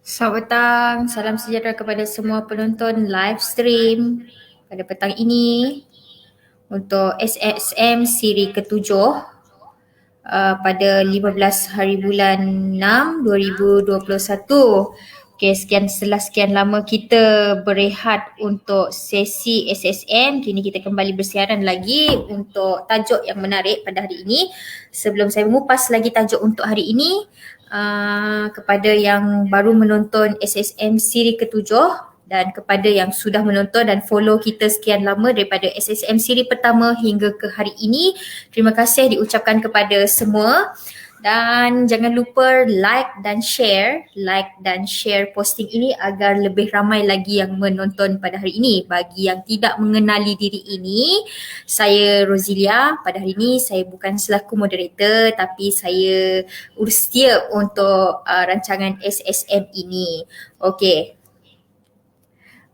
Selamat petang, salam sejahtera kepada semua penonton live stream pada petang ini untuk SXM siri ke-7 pada 15 hari bulan 6 2021. Okey, sekian lama kita berehat untuk sesi SSM. Kini kita kembali bersiaran lagi untuk tajuk yang menarik pada hari ini. Sebelum saya mengupas lagi tajuk untuk hari ini, kepada yang baru menonton SSM siri ke-7 dan kepada yang sudah menonton dan follow kita sekian lama daripada SSM siri pertama hingga ke hari ini, terima kasih diucapkan kepada semua. Dan jangan lupa like dan share posting ini agar lebih ramai lagi yang menonton pada hari ini. Bagi yang tidak mengenali diri ini, saya Rozilia. Pada hari ini saya bukan selaku moderator tapi saya urus setia untuk rancangan SSM ini. Okey.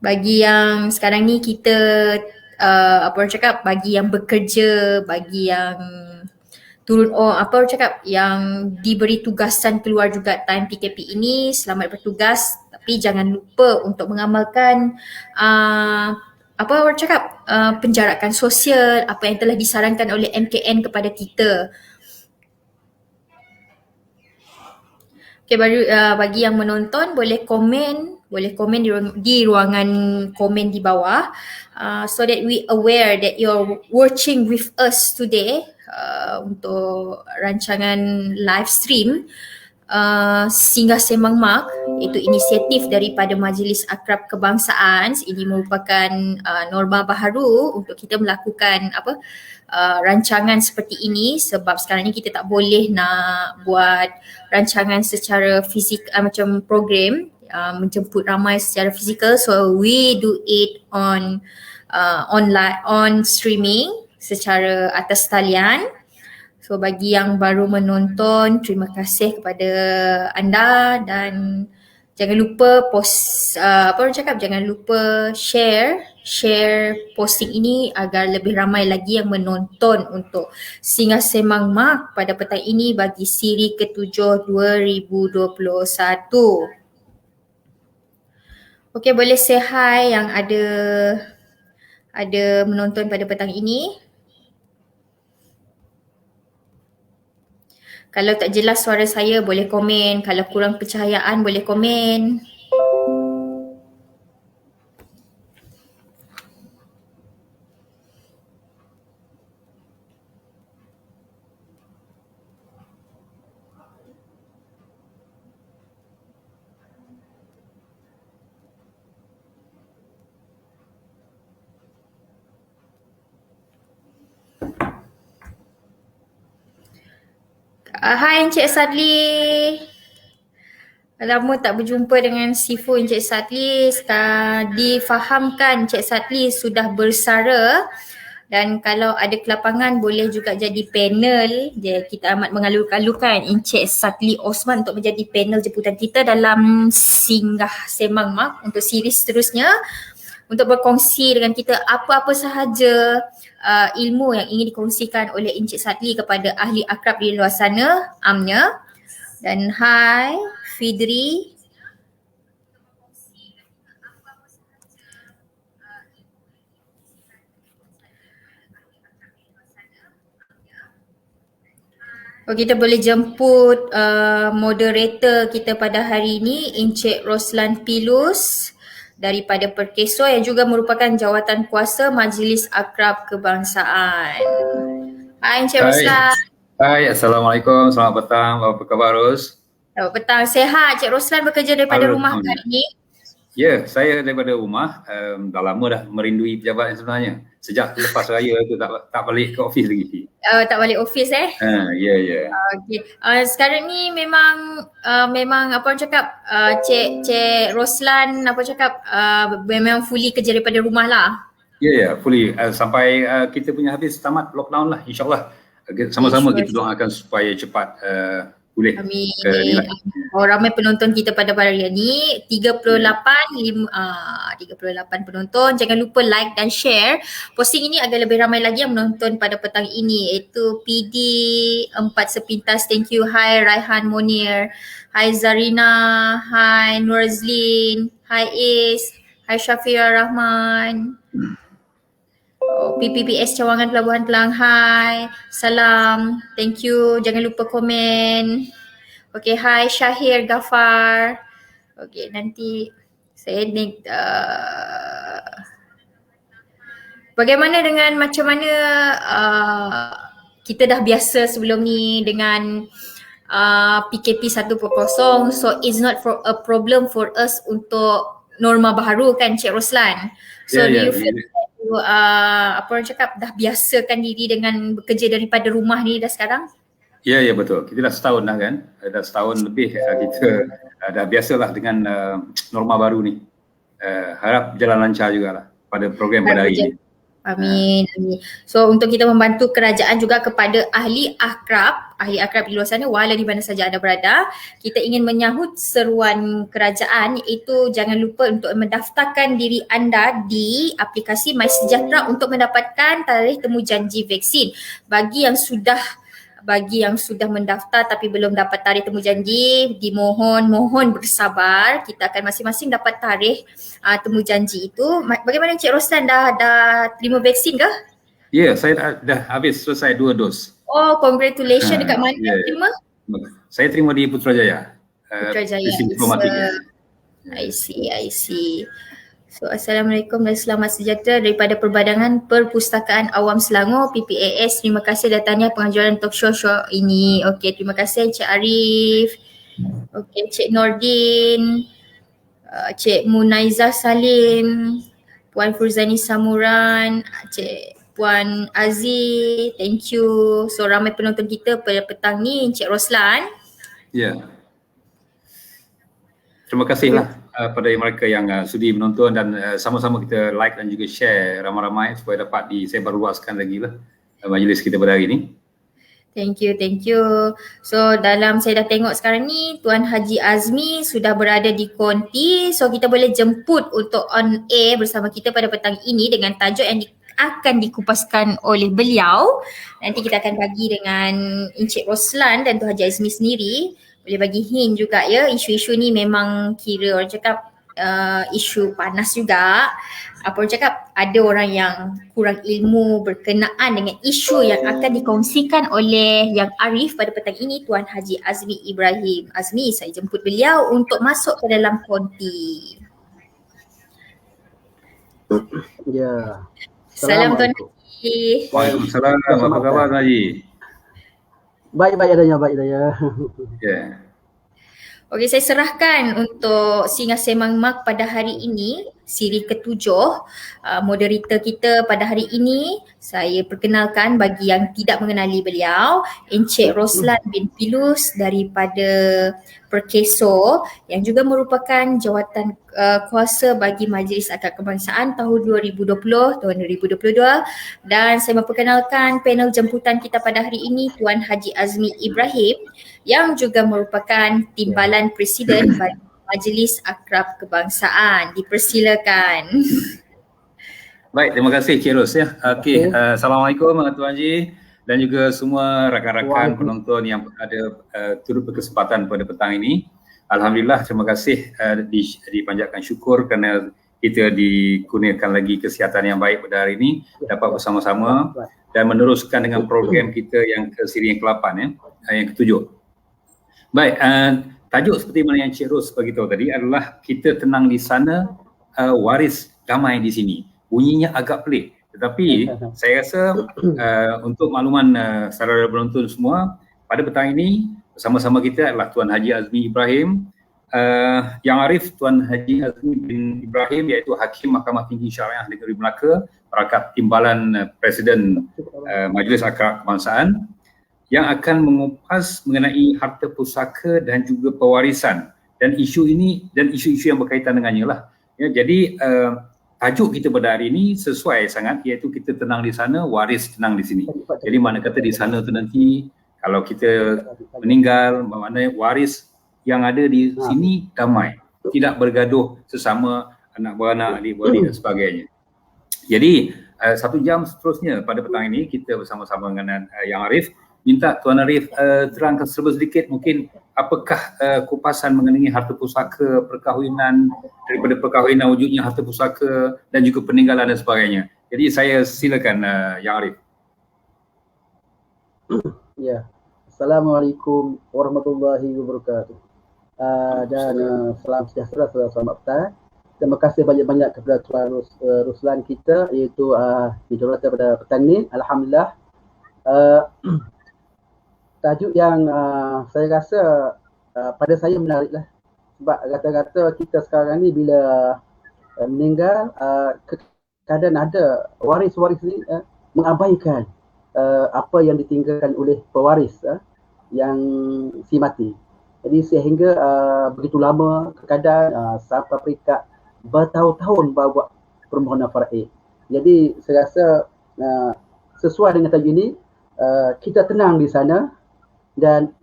Bagi yang sekarang ni kita apa orang cakap, bagi yang bekerja, bagi yang turun apa orang cakap, yang diberi tugasan keluar juga time PKP ini, selamat bertugas, tapi jangan lupa untuk mengamalkan apa orang cakap, penjarakan sosial, apa yang telah disarankan oleh MKN kepada kita. Okay, bagi yang menonton boleh komen di ruangan komen di bawah, so that we aware that you're watching with us today untuk rancangan live stream Singgah Sembang Mak, iaitu inisiatif daripada Majlis Akrab Kebangsaan. Ini merupakan norma baharu untuk kita melakukan rancangan seperti ini, sebab sekarang ni kita tak boleh nak buat rancangan secara fisik macam program menjemput ramai secara fizikal, so we do it online, on streaming secara atas talian. So bagi yang baru menonton, terima kasih kepada anda dan jangan lupa jangan lupa share posting ini agar lebih ramai lagi yang menonton untuk Singgah Sembang Mak pada petang ini bagi siri ke-7 2021. Okey, boleh say hi yang ada menonton pada petang ini. Kalau tak jelas suara saya boleh komen, kalau kurang pencahayaan boleh komen. Hai Encik Sadli. Lama tak berjumpa dengan Sifu Encik Sadli. Difahamkan Encik Sadli sudah bersara dan kalau ada kelapangan boleh juga jadi panel. Kita amat mengalu-alukan Encik Sadli Osman untuk menjadi panel jemputan kita dalam Singgah Sembang Mak untuk siri seterusnya, untuk berkongsi dengan kita apa-apa sahaja ilmu yang ingin dikongsikan oleh Encik Sadli kepada ahli akrab di luar sana, amnya. Dan hai Fidri. Kita boleh jemput moderator kita pada hari ini, Encik Roslan Pilus daripada Perkeso yang juga merupakan jawatan kuasa Majlis Akrab Kebangsaan. Hai Encik Roslan. Hai, Assalamualaikum. Selamat petang. Apa khabar, Ros? Selamat petang. Sehat Encik Roslan bekerja daripada rumah hari ini? Ya, saya daripada rumah. Dah lama dah merindui pejabat sebenarnya. Sejak lepas raya tu tak balik ke office lagi. Tak balik office Ya. Okey. Sekarang ni memang apa orang cakap, Cik Roslan memang fully kerja daripada rumah lah. Ya, fully. Sampai kita punya habis tamat lockdown lah, insyaAllah. Sama-sama kita doakan supaya cepat boleh Amin. nilai. Oh, ramai penonton kita pada hari ini, 38 penonton. Jangan lupa like dan share. Posting ini agar lebih ramai lagi yang menonton pada petang ini, iaitu PD 4 sepintas, thank you. Hai Raihan Monir, hai Zarina, hai Nurzlin, hai Is, hai Syafira Rahman. PPPS Cawangan Pelabuhan Kelang, hai, salam, thank you, jangan lupa komen. Okay, hai Syahir Ghaffar. Okay, nanti saya bagaimana dengan macam mana kita dah biasa sebelum ni dengan PKP 1.0, so it's not for a problem for us untuk norma baru kan Cik Roslan. So do you feel apa orang cakap dah biasakan diri dengan bekerja daripada rumah ni dah sekarang? Ya betul. Kita dah setahun dah kan. Dah setahun lebih kita dah biasalah dengan norma baru ni. Harap berjalan lancar jugalah pada program pada hari ini. Amin. So untuk kita membantu kerajaan juga kepada ahli akrab di luar sana, walau di mana saja anda berada, kita ingin menyahut seruan kerajaan, iaitu jangan lupa untuk mendaftarkan diri anda di aplikasi MySejahtera untuk mendapatkan tarikh temujanji vaksin. Bagi yang sudah mendaftar tapi belum dapat tarikh temujanji, mohon bersabar. Kita akan masing-masing dapat tarikh temujanji itu. Bagaimana Cik Roslan, dah terima vaksin ke? Ya, saya dah habis selesai 2 dos. Oh, congratulations. Dekat mana terima? Saya terima di Putrajaya. Putrajaya. Di diplomatik. I see. So, Assalamualaikum dan selamat sejahtera daripada Perbadangan Perpustakaan Awam Selangor, PPAS. Terima kasih datangnya pengajuan talk show ini. Okey, terima kasih Cik Arif. Okey, Cik Nordin, Cik Munaizah Salim, Puan Furzani Samuran, Puan Aziz, thank you. So, ramai penonton kita pada petang ni, Cik Roslan. Ya. Terima kasihlah pada mereka yang sudi menonton dan sama-sama kita like dan juga share ramai-ramai supaya dapat disebarluaskan lagi lah majlis kita pada hari ini. Thank you. So saya dah tengok sekarang ni Tuan Haji Azmi sudah berada di konti. So kita boleh jemput untuk on air bersama kita pada petang ini dengan tajuk yang akan dikupaskan oleh beliau. Nanti kita akan bagi dengan Encik Roslan dan Tuan Haji Azmi sendiri. Boleh bagi hint juga ya, isu-isu ni memang kira orang cakap isu panas juga. Apa orang cakap, ada orang yang kurang ilmu berkenaan dengan isu yang akan dikongsikan oleh Yang Arif pada petang ini, Tuan Haji Azmi Ibrahim. Azmi, saya jemput beliau untuk masuk ke dalam konti. Ya. Salam Tuan Haji. Waalaikumsalam. Apa khabar Tuan Haji? Baik adanya. Ya. Okey, saya serahkan untuk Singa Semang Mak pada hari ini, siri ke-7. Moderator kita pada hari ini, saya perkenalkan bagi yang tidak mengenali beliau, Encik Roslan bin Pilus daripada Perkeso, yang juga merupakan jawatan kuasa bagi Majlis Akad Kebangsaan tahun 2020, tahun 2022. Dan saya memperkenalkan panel jemputan kita pada hari ini, Tuan Haji Azmi Ibrahim, yang juga merupakan timbalan Presiden bagi Majlis Akrab Kebangsaan. Dipersilakan. Baik, terima kasih Cik Ros ya. Okey, Assalamualaikum Tuan Haji dan juga semua rakan-rakan penonton yang ada turut berkesempatan pada petang ini. Alhamdulillah, terima kasih dipanjatkan syukur kerana kita dikurniakan lagi kesihatan yang baik pada hari ini, dapat bersama-sama dan meneruskan dengan program kita yang ke siri yang ke-8 ya, yang ke-7. Baik, tajuk seperti mana yang Cik Ros beritahu tadi adalah kita tenang di sana, waris damai di sini. Bunyinya agak pelik, tetapi saya rasa untuk makluman saudara penonton semua, pada petang ini bersama-sama kita adalah Tuan Haji Azmi Ibrahim, Yang Arif Tuan Haji Azmi bin Ibrahim, iaitu Hakim Mahkamah Tinggi Syariah Negeri Melaka, Perakat Timbalan Presiden Majlis Akad Kebangsaan, yang akan mengupas mengenai harta pusaka dan juga pewarisan dan isu ini dan isu-isu yang berkaitan dengannya lah. Ya, jadi tajuk kita pada hari ini sesuai sangat, iaitu kita tenang di sana, waris tenang di sini. Jadi mana kata di sana tu nanti Kalau kita meninggal, maknanya waris yang ada di sini damai, tidak bergaduh sesama anak beranak, adik-beradik dan sebagainya. Jadi 1 jam seterusnya pada petang ini kita bersama-sama dengan Yang Arif, minta Tuan Arif terangkan serba sedikit mungkin apakah kupasan mengenai harta pusaka perkahwinan, daripada perkahwinan wujudnya harta pusaka dan juga peninggalan dan sebagainya. Jadi saya silakan Yang Arif. Ya. Assalamualaikum warahmatullahi wabarakatuh. Dan salam sejahtera, selamat petang. Terima kasih banyak-banyak kepada Tuan Ruslan kita, iaitu moderator pada petang ni. Alhamdulillah. Tajuk yang saya rasa pada saya menariklah. Sebab kata-kata kita sekarang ni bila meninggal, kadang ada waris-waris ni mengabaikan apa yang ditinggalkan oleh pewaris yang si mati. Jadi sehingga begitu lama kadang sampai peringkat bertahun-tahun baru buat permohonan faraid. Jadi saya rasa sesuai dengan tajuk ini, kita tenang di sana dan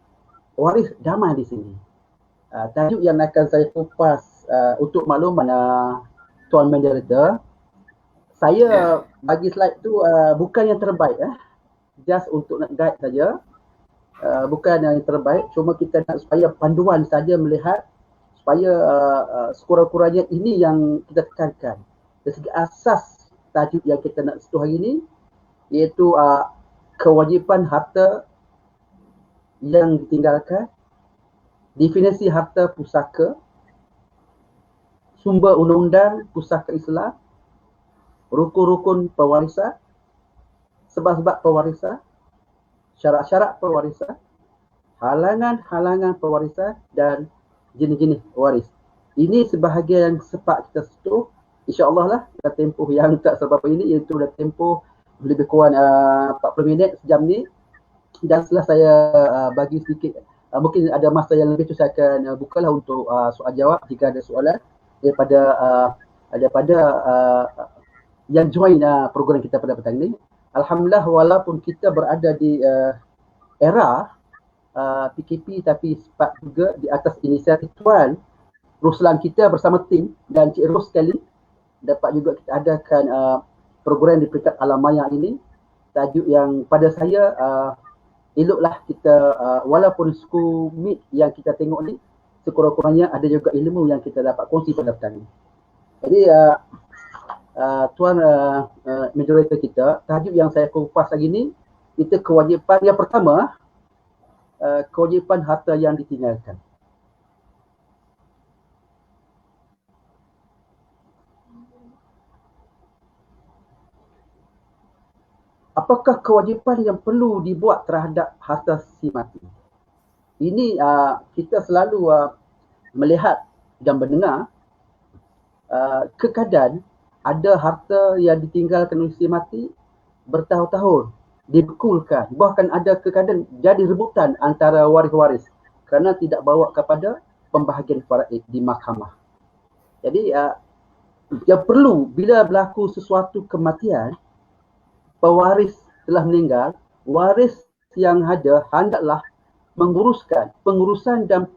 waris damai di sini. Tajuk yang akan saya kupas untuk makluman Tuan Moderator, saya bagi slide tu bukan yang terbaik, just untuk nak guide saja. Bukan yang terbaik, cuma kita nak supaya panduan saja melihat supaya sekurang-kurangnya ini yang kita tekankan. Dari segi asas tajuk yang kita nak sentuh hari ini, iaitu kewajipan harta yang ditinggalkan, definisi harta pusaka, sumber undang-undang pusaka Islam, rukun-rukun pewarisan, sebab-sebab pewarisan, syarat-syarat pewarisan, halangan-halangan pewarisan dan jenis-jenis waris. Ini sebahagian yang sempat kita sentuh. InsyaAllah lah dalam tempoh yang tak seberapa ini, iaitu dalam tempoh lebih kurang 40 minit sejam ni. Dan setelah saya bagi sedikit, mungkin ada masa yang lebih tu saya akan bukalah untuk soal jawab jika ada soalan daripada yang join program kita pada petang ni. Alhamdulillah, walaupun kita berada di era PKP, tapi sempat juga di atas inisiatif Tuan Ruslan kita bersama tim dan Cik Ros sekali dapat juga kita adakan program di peringkat alam maya ini. Tajuk yang pada saya eloklah kita walaupun school meet yang kita tengok ni, sekurang-kurangnya ada juga ilmu yang kita dapat kongsi pada petang ni. Jadi Tuan moderator kita, tajuk yang saya kupas hari ni, itu kewajipan yang pertama, kewajipan harta yang ditinggalkan. Apakah kewajipan yang perlu dibuat terhadap harta si mati? Ini kita selalu melihat dan mendengar keadaan ada harta yang ditinggalkan oleh si mati bertahun-tahun dibekulkan, bahkan ada keadaan jadi rebutan antara waris-waris kerana tidak bawa kepada pembahagian faraid di mahkamah. Jadi yang perlu bila berlaku sesuatu kematian, pewaris telah meninggal, waris yang ada hendaklah menguruskan pengurusan dan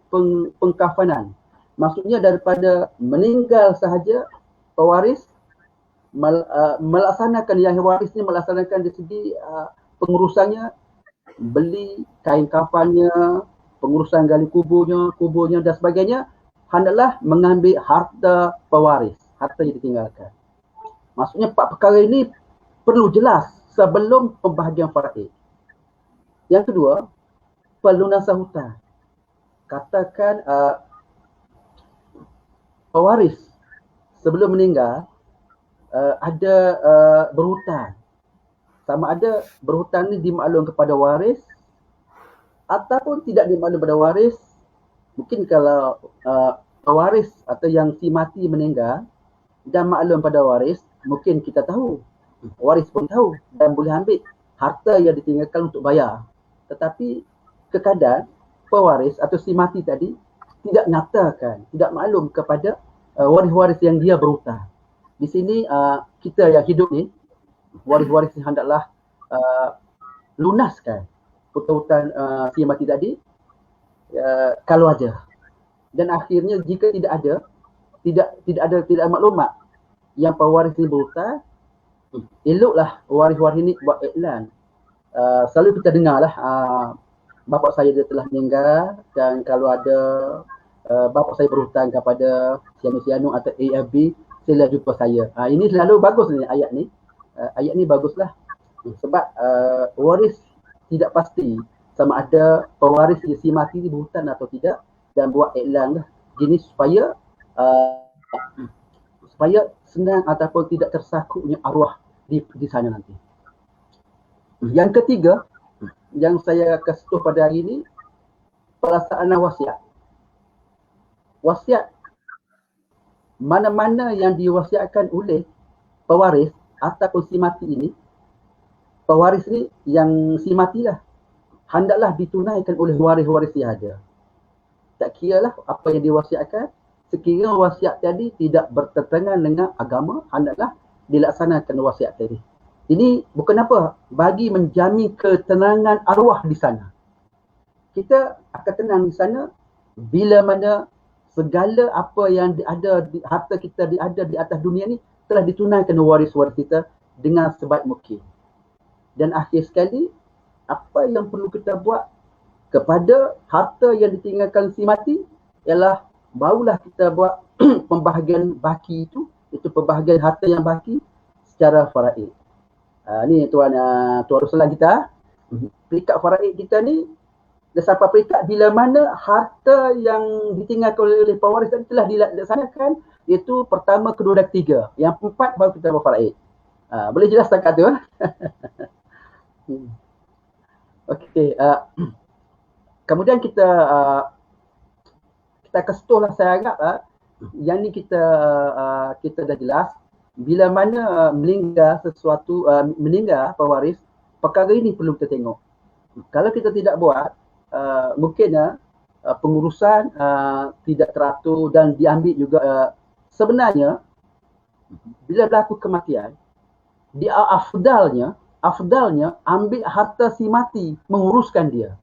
pengkafanan. Maksudnya daripada meninggal sahaja, pewaris melaksanakan yang waris ni melaksanakan dari segi pengurusannya, beli kain kafannya, pengurusan gali kuburnya dan sebagainya, hendaklah mengambil harta pewaris, harta yang ditinggalkan. Maksudnya 4 perkara ini perlu jelas sebelum pembahagian faraid. Yang kedua, pelunasan hutang. Katakan pewaris sebelum meninggal ada berhutang. Sama ada berhutang ni dimaklum kepada waris ataupun tidak dimaklum kepada waris. Mungkin kalau pewaris atau yang si mati meninggal dan maklum pada waris, mungkin kita tahu, waris pun tahu dan boleh ambil harta yang ditinggalkan untuk bayar. Tetapi keadaan pewaris atau si mati tadi tidak nyatakan, tidak maklum kepada waris-waris yang dia berhutang. Di sini kita yang hidup ni, waris-waris hendaklah lunaskan hutan si mati tadi, kalau ada. Dan akhirnya jika tidak ada maklumat yang pewaris ini berhutang, eloklah waris-waris ini buat iklan. Selalu kita dengar lah, bapa saya dia telah meninggal dan kalau ada bapa saya berhutang kepada sianu-sianu atau AFB, sila jumpa saya. Ini selalu bagus ni ayat ni. Ayat ni baguslah. Sebab waris tidak pasti sama ada pewaris si mati ni berhutang atau tidak, dan buat iklan lah jenis supaya senang ataupun tidak tersakutnya arwah di sana nanti. Yang ketiga yang saya akan sentuh pada hari ini, pelaksanaan wasiat. Wasiat, mana-mana yang diwasiatkan oleh pewaris ataupun si mati ini, pewaris ni yang si matilah, hendaklah ditunaikan oleh waris-waris yang ada. Tak kiralah apa yang diwasiatkan, sekiranya wasiat tadi tidak bertentangan dengan agama, hendaklah dilaksanakan wasiat tadi. Ini bukan apa, bagi menjamin ketenangan arwah di sana. Kita akan tenang di sana bila mana segala apa yang ada, harta kita ada di atas dunia ni telah ditunaikan waris-waris kita dengan sebaik mungkin. Dan akhir sekali, apa yang perlu kita buat kepada harta yang ditinggalkan si mati ialah barulah kita buat pembahagian baki itu pembahagian harta yang baki secara faraid. Ni tuan Ruslan kita, peringkat faraid kita ni dah sampai peringkat bila mana harta yang ditinggalkan oleh pewaris tadi telah dilaksanakan, iaitu pertama, kedua dan ketiga. Yang empat baru kita buat faraid. Boleh jelas tak tu? Okey, kemudian kita kesetulah saya anggap yang ni kita dah jelas. Bila mana meninggal sesuatu, meninggal pewaris, perkara ini perlu kita tengok. Kalau kita tidak buat, mungkin pengurusan tidak teratur dan diambil juga. Sebenarnya bila berlaku kematian, dia afdalnya ambil harta si mati, menguruskan dia.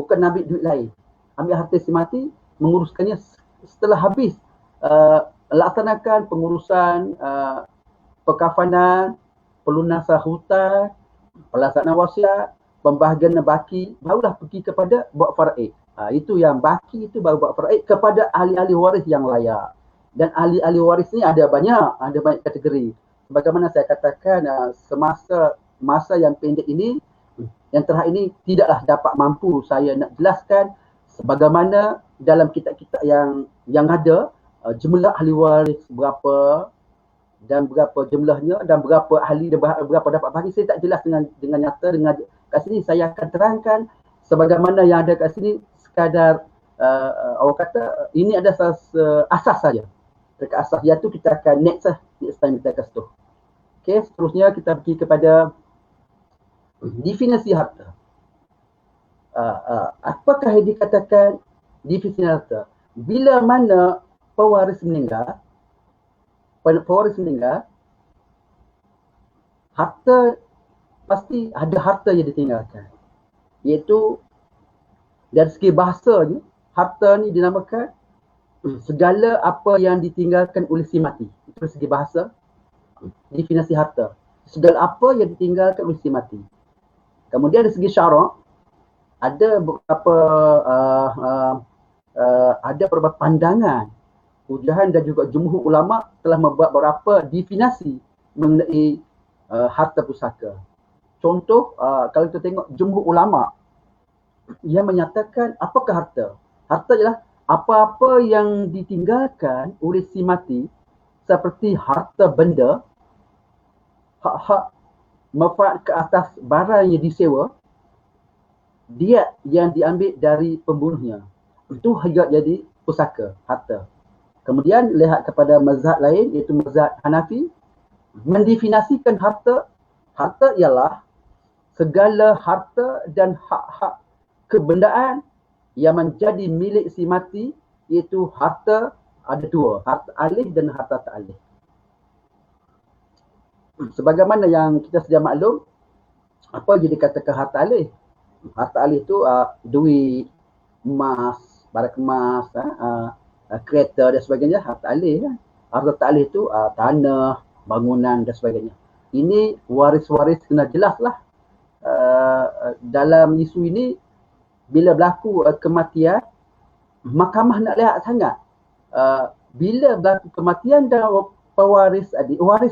Bukan ambil duit lain. Ambil harta si mati, menguruskannya setelah habis. Laksanakan pengurusan perkafanan, pelunasan hutang, pelaksanaan wasiat, pembahagian baki, barulah pergi kepada buat faraid. Itu yang baki itu baru buat faraid kepada ahli-ahli waris yang layak. Dan ahli-ahli waris ni ada banyak kategori. Sebagaimana saya katakan, masa yang pendek ini, yang terakhir ini tidaklah dapat mampu saya nak jelaskan sebagaimana dalam kitab-kitab yang ada, jumlah ahli waris berapa dan berapa jumlahnya dan berapa ahli dan berapa dapat bagi, saya tak jelas dengan nyata. Dengan kat sini saya akan terangkan sebagaimana yang ada kat sini, sekadar orang kata ini ada asas saja. Dekat asas dia tu kita akan next time kita akan sentuh. Okey, seterusnya kita pergi kepada definisi harta. Apakah yang dikatakan definisi harta? Bila mana pewaris meninggal, harta pasti ada harta yang ditinggalkan. Iaitu dari segi bahasanya, harta ni dinamakan segala apa yang ditinggalkan oleh si mati. Itu dari segi bahasa, definisi harta. Segala apa yang ditinggalkan oleh si mati. Kemudian dari segi syarak, ada beberapa pandangan. Hujahan dan juga jumhur ulama telah membuat beberapa definisi mengenai harta pusaka. Contoh, kalau kita tengok jumhur ulama yang menyatakan apakah harta? Harta ialah apa-apa yang ditinggalkan oleh si mati, seperti harta benda, hak-hak manfaat ke atas barang yang disewa, diat yang diambil dari pembunuhnya. Itu jadi pusaka, harta. Kemudian lihat kepada mazhab lain, iaitu mazhab Hanafi, mendefinisikan harta. Harta ialah segala harta dan hak-hak kebendaan yang menjadi milik si mati, iaitu harta ada dua, harta alih dan harta tak alih. Sebagaimana yang kita sedia maklum, apa yang dikatakan harta alih? Harta alih itu duit, emas, barang emas, kereta dan sebagainya, harta alih. Harta tak alih itu tanah, bangunan dan sebagainya. Ini waris-waris kena jelas lah. Dalam isu ini, bila berlaku kematian, mahkamah nak lihat sangat. Bila berlaku kematian dan waris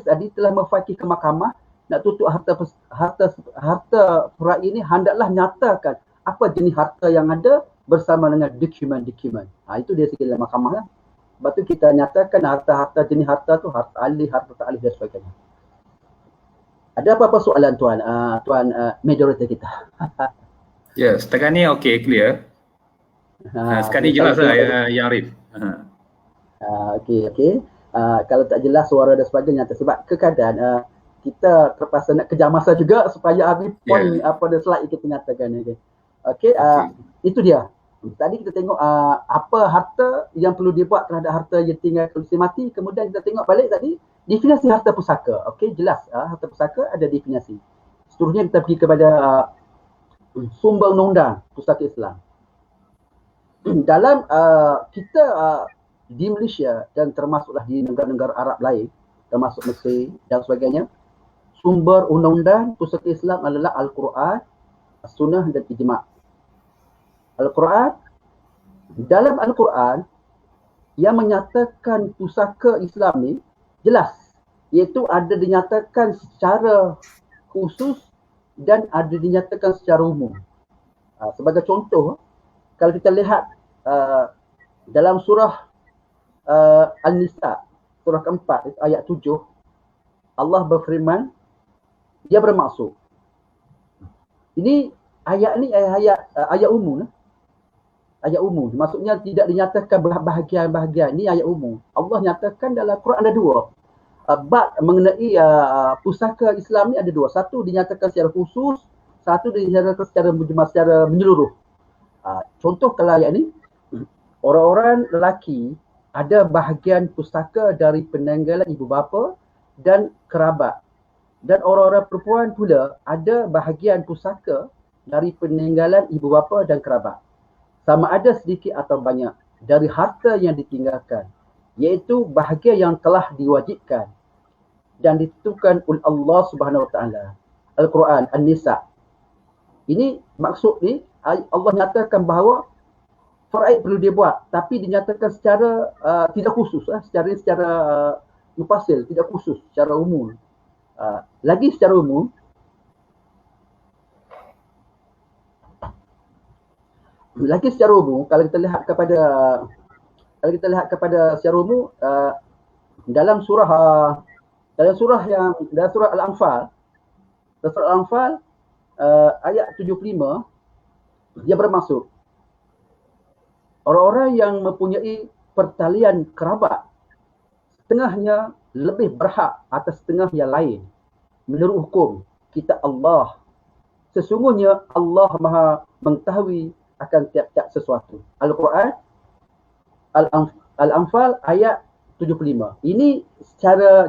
adik telah memfakir ke mahkamah nak tutup harta perai ini, hendaklah nyatakan apa jenis harta yang ada bersama dengan dokumen-dokumen. Itu dia segi dalam mahkamah lah. Sebab tu kita nyatakan harta-harta jenis harta tu harta alih, harta tak alih dan sebagainya. Ada apa-apa soalan tuan moderator kita? Ya, setakat ni okey, clear. Sekarang ni jelas lah yang Arif. Okey. Kalau tak jelas suara dan sebagainya, sebab keadaan kita terpaksa nak kejar masa juga supaya habis point pada slide yang kita nyatakan. Okey, itu dia. Tadi kita tengok apa harta yang perlu dibuat terhadap harta yang tinggal kalau mati. Kemudian kita tengok balik tadi definisi harta pusaka. Okey, jelas harta pusaka ada definisi. Seterusnya kita pergi kepada sumber undang-undang pusaka Islam. Dalam kita di Malaysia dan termasuklah di negara-negara Arab lain, termasuk Mesir dan sebagainya, sumber undang-undang pusaka Islam adalah Al-Quran, As-Sunnah dan Ijma'. Al-Quran, dalam Al-Quran yang menyatakan pusaka Islam ni jelas, iaitu ada dinyatakan secara khusus dan ada dinyatakan secara umum. Sebagai contoh, kalau kita lihat dalam surah An-Nisa, surah keempat, ayat 7, Allah berfirman, dia bermaksud. Ini ayat ni ayat umum. Ayat umum. Maksudnya tidak dinyatakan bahagian-bahagian. Ini ayat umum. Allah nyatakan dalam Quran ada dua. Bab mengenai pusaka Islam ni ada dua. Satu dinyatakan secara khusus, satu dinyatakan secara menyeluruh. Contoh kalau ayat ni, orang-orang lelaki ada bahagian pusaka dari peninggalan ibu bapa dan kerabat. Dan orang-orang perempuan pula ada bahagian pusaka dari peninggalan ibu bapa dan kerabat. Sama ada sedikit atau banyak dari harta yang ditinggalkan, iaitu bahagian yang telah diwajibkan dan ditentukan oleh Allah Subhanahu Wa Taala. Al-Quran, An-Nisa. Ini maksud ni Allah nyatakan bahawa faraid perlu dia buat, tapi dinyatakan secara tidak khusus, secara mufasil, tidak khusus, secara umum. Lagi secara umum, kalau kita lihat kepada secara umum, dalam surah Al-Anfal, ayat 75, dia bermaksud orang-orang yang mempunyai pertalian kerabat, setengahnya lebih berhak atas setengah yang lain menurut hukum kitab Allah. Sesungguhnya Allah Maha mengetahui akan tiap-tiap sesuatu. Al-Quran, Al-Anfal ayat 75. Ini secara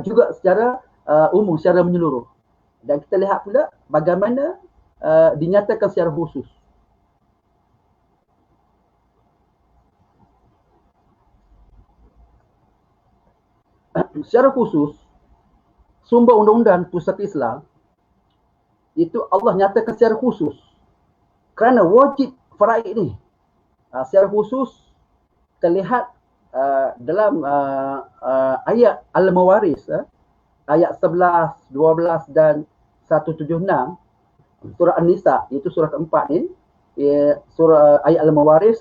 umum, secara menyeluruh. Dan kita lihat pula bagaimana dinyatakan secara khusus. Secara khusus, sumber undang-undang pusaka Islam itu Allah nyatakan secara khusus kerana wajib faraid ni. Secara khusus terlihat dalam ayat Al-Mawaris, ayat 11, 12 dan 176 surah An-Nisa, iaitu surah keempat ni, surah ayat Al-Mawaris,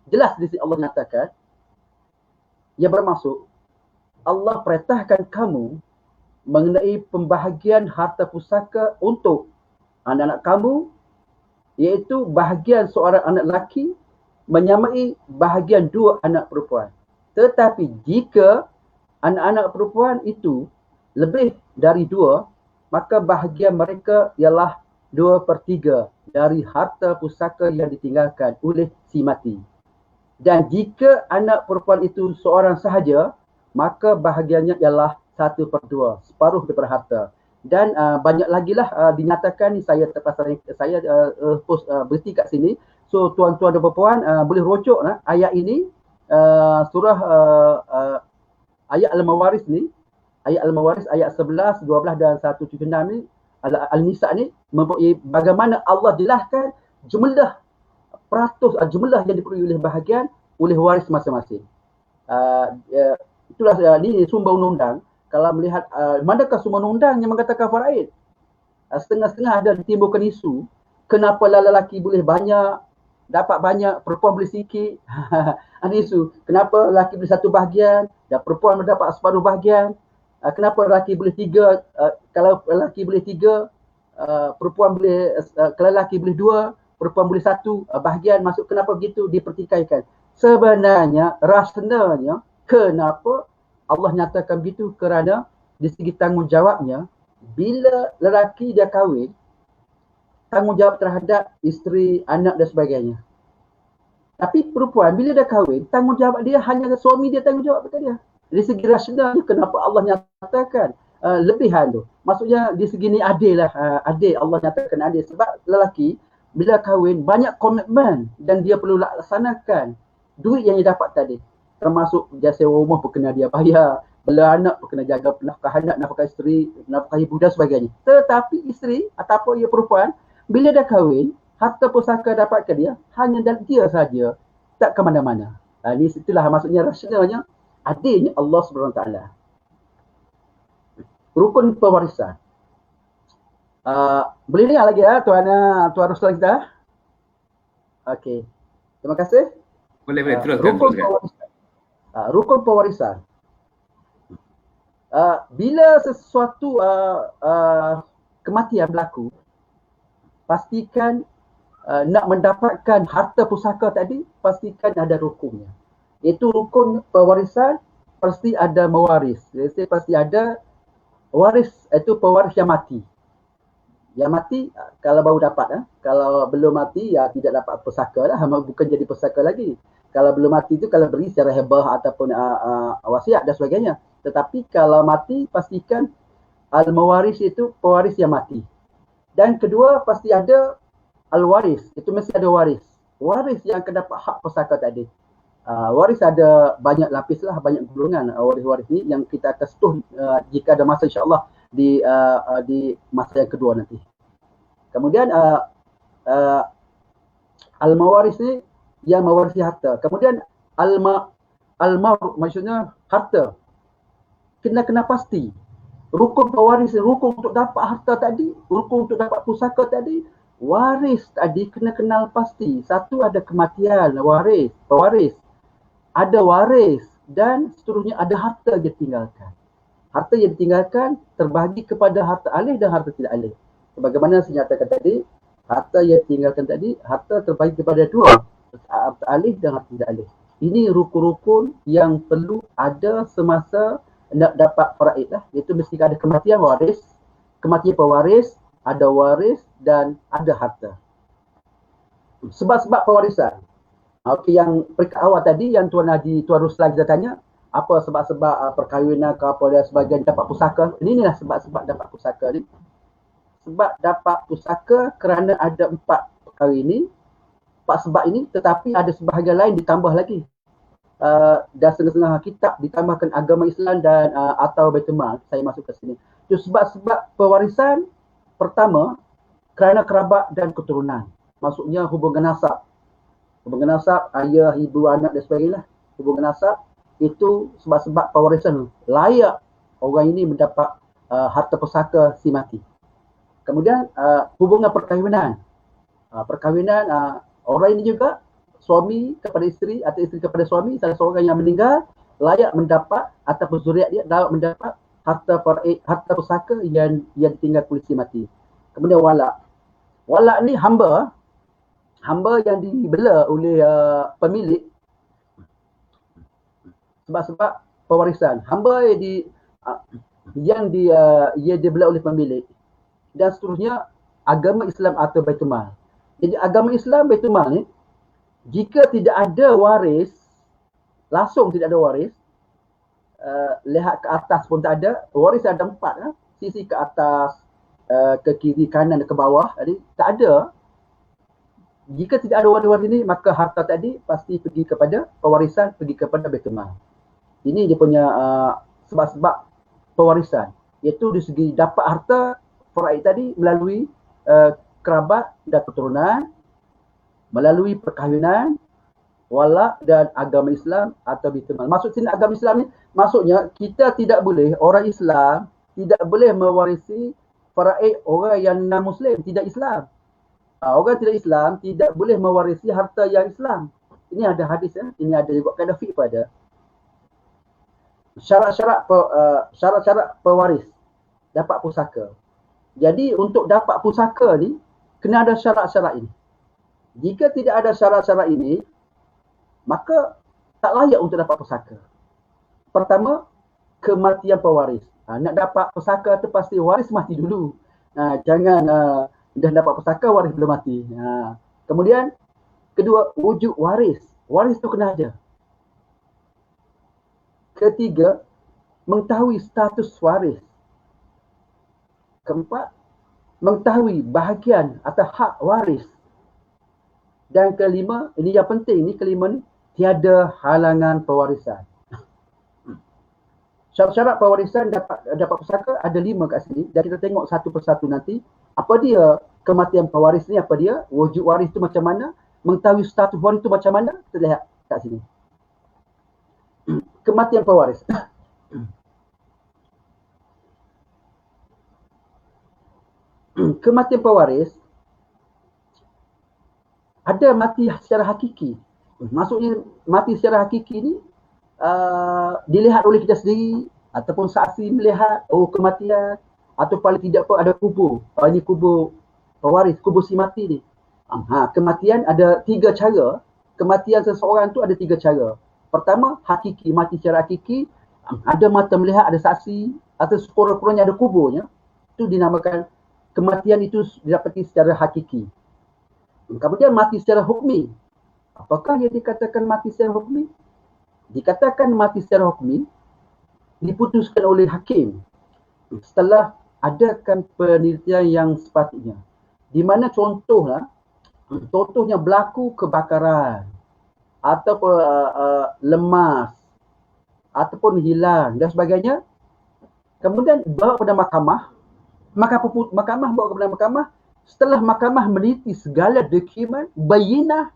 jelas di sini Allah nyatakan, yang bermaksud Allah perintahkan kamu mengenai pembahagian harta pusaka untuk anak-anak kamu, iaitu bahagian seorang anak lelaki menyamai bahagian dua anak perempuan. Tetapi jika anak-anak perempuan itu lebih dari dua, maka bahagian mereka ialah 2/3 dari harta pusaka yang ditinggalkan oleh si mati. Dan jika anak perempuan itu seorang sahaja, maka bahagiannya ialah 1/2, separuh daripada harta. Dan banyak lagi lah dinyatakan. Saya terpaksa saya post berhenti kat sini. So tuan-tuan dan puan-puan boleh rujuk ayat ini, surah ayat Al-Mawaris ni, ayat Al-Mawaris ayat 11, 12 dan 176 ni, Al-Nisa ni, bagaimana Allah jelaskan jumlah jumlah yang diperoleh oleh bahagian oleh waris masing-masing. Itulah ni sumber undang-undang. Kalau melihat manakah sumber undang yang mengatakan faraid, setengah-setengah ada ditimbulkan isu kenapa lelaki boleh banyak, dapat banyak, perempuan boleh sikit. Ada isu kenapa lelaki boleh satu bahagian dan perempuan mendapat separuh bahagian. Kenapa lelaki boleh tiga, kalau lelaki boleh tiga, perempuan boleh, kalau lelaki boleh dua, perempuan boleh satu bahagian. Masuk kenapa begitu dipertikaikan. Sebenarnya rasionalnya kenapa Allah nyatakan begitu, kerana di segi tanggungjawabnya, bila lelaki dia kahwin, tanggungjawab terhadap isteri, anak dan sebagainya. Tapi perempuan bila dia kahwin, tanggungjawab dia hanya suami dia tanggungjawab dekat dia. Dari segi rasionalnya kenapa Allah nyatakan lebihan tu. Maksudnya di segi ni adil lah, adil, Allah nyatakan adil. Sebab lelaki bila kahwin banyak komitmen dan dia perlu laksanakan duit yang dia dapat tadi. Termasuk dia sewa rumah pun kena dia bayar, bela anak pun kena jaga nafkah anak, nafkah isteri, nafkah ibu dan sebagainya. Tetapi isteri ataupun ia perempuan, bila dah kahwin, harta pusaka dapatkan dia hanya dan dia saja, tak ke mana-mana. Ini itulah maksudnya rasionalnya adilnya Allah SWT. Rukun pewarisan. Boleh dengar lagi Tuan Ruslan kita? Okey. Terima kasih. Boleh teruskan. Rukun pewarisan. Bila sesuatu kematian berlaku, pastikan nak mendapatkan harta pusaka tadi, pastikan ada rukunnya. Itu rukun pewarisan, pasti ada mewaris. Jadi pasti ada waris, itu pewaris yang mati. Yang mati kalau baru dapat, kalau belum mati ya tidak dapat pusaka lah, bukan jadi pusaka lagi. Kalau belum mati itu kalau beri secara hebah ataupun wasiat dan sebagainya. Tetapi kalau mati, pastikan al-mewaris itu pewaris yang mati. Dan kedua, pasti ada al-waris, itu mesti ada waris. Waris yang akan dapat hak pusaka tadi. Waris ada banyak lapis lah, banyak golongan waris-waris ni yang kita akan sentuh jika ada masa insya-Allah di masa yang kedua nanti. Kemudian al-mawaris ni yang mewarisi harta. Kemudian al-maur maksudnya harta. Kena pasti. Rukun pewaris, rukun untuk dapat harta tadi, rukun untuk dapat pusaka tadi, waris tadi kena kenal pasti. Satu ada kematian, waris, pewaris. Ada waris dan seterusnya ada harta yang ditinggalkan. Harta yang ditinggalkan terbahagi kepada harta alih dan harta tidak alih. Sebagaimana saya nyatakan tadi, harta yang ditinggalkan tadi, harta terbahagi kepada dua, harta alih dan harta tidak alih. Ini rukun-rukun yang perlu ada semasa nak dapat faraid lah. Iaitu mesti ada kematian waris, kematian pewaris, ada waris dan ada harta. Sebab-sebab pewarisan. Okey, yang peringkat awal tadi yang Tuan Ruslan kita tanya, apa sebab-sebab perkahwinan ke apa dan sebagainya dapat pusaka. Inilah sebab-sebab dapat pusaka ni. Sebab dapat pusaka kerana ada 4 perkara ini, 4 sebab ini, tetapi ada sebahagian lain ditambah lagi. Dan setengah-setengah kitab ditambahkan agama Islam dan atau Baitul Mal. Saya masuk ke sini. Itu sebab-sebab pewarisan. Pertama, kerana kerabat dan keturunan. Maksudnya hubungan nasab. Hubungan nasab, ayah, ibu, anak dan sebagainya. Hubungan nasab itu sebab-sebab pewarisan. Layak orang ini mendapat harta pusaka si mati. Kemudian hubungan perkahwinan. Perkahwinan orang ini juga suami kepada isteri atau isteri kepada suami, salah seorang yang meninggal layak mendapat ataupun zuriat dia layak mendapat harta pusaka yang ditinggal polisi mati. Kemudian walak. Walak ni hamba yang dibela oleh pemilik sebab-sebab pewarisan. Hamba yang dibela oleh pemilik dan seterusnya agama Islam atau Baitul Mal. Jadi agama Islam Baitul Mal ni, jika tidak ada waris, langsung tidak ada waris, lihat ke atas pun tak ada, waris ada 4. sisi ke atas, ke kiri, kanan, ke bawah. Jadi tak ada. Jika tidak ada waris-waris ini, maka harta tadi pasti pergi kepada pewarisan, pergi kepada Baitul Mal. Ini dia punya sebab-sebab pewarisan, iaitu dari segi dapat harta faraid tadi melalui kerabat dan keturunan, melalui perkahwinan, walak dan agama Islam atau Baitul Mal. Maksud sini agama Islam ni, maksudnya kita tidak boleh, orang Islam tidak boleh mewarisi faraid orang yang non-Muslim, tidak Islam. Orang tidak Islam tidak boleh mewarisi harta yang Islam. Ini ada hadis ya, ini ada juga kaedah fiqh pada. Syarat-syarat pewaris dapat pusaka. Jadi untuk dapat pusaka ni kena ada syarat-syarat ini. Jika tidak ada syarat-syarat ini, maka tak layak untuk dapat pusaka. Pertama, kematian pewaris. Nak dapat pusaka tu pasti waris mati dulu. Jangan dah dapat pusaka waris belum mati. Kemudian kedua, wujud waris. Waris tu kena ada. Ketiga, mengetahui status waris. Keempat, mengetahui bahagian atau hak waris. Dan kelima, ini yang penting ni, kelima ni, tiada halangan pewarisan. Syarat-syarat pewarisan dapat pusaka ada 5 kat sini, dan kita tengok satu persatu nanti. Apa dia kematian pewaris ni, apa dia, wujud waris tu macam mana, mengetahui status waris tu macam mana, kita lihat kat sini. Kematian pewaris. Kematian pewaris ada mati secara hakiki. Maksudnya mati secara hakiki ni dilihat oleh kita sendiri ataupun saksi melihat kematian, atau paling tidak pun ada kubur. Ini kubur pewaris, kubur si mati ni. Kematian ada 3 cara. Kematian seseorang tu ada 3 cara. Pertama, hakiki, mati secara hakiki. Ada mata melihat, ada saksi, atau sekurang-kurangnya ada kuburnya. Itu dinamakan kematian itu didapati secara hakiki. Kemudian mati secara hukmi. Apakah yang dikatakan mati secara hukmi? Dikatakan mati secara hukmi diputuskan oleh hakim setelah adakan penelitian yang sepatutnya. Di mana contohnya berlaku kebakaran ataupun lemas ataupun hilang dan sebagainya. Kemudian bawa kepada mahkamah. Mahkamah bawa kepada mahkamah. Setelah mahkamah meneliti segala dokumen, bayinah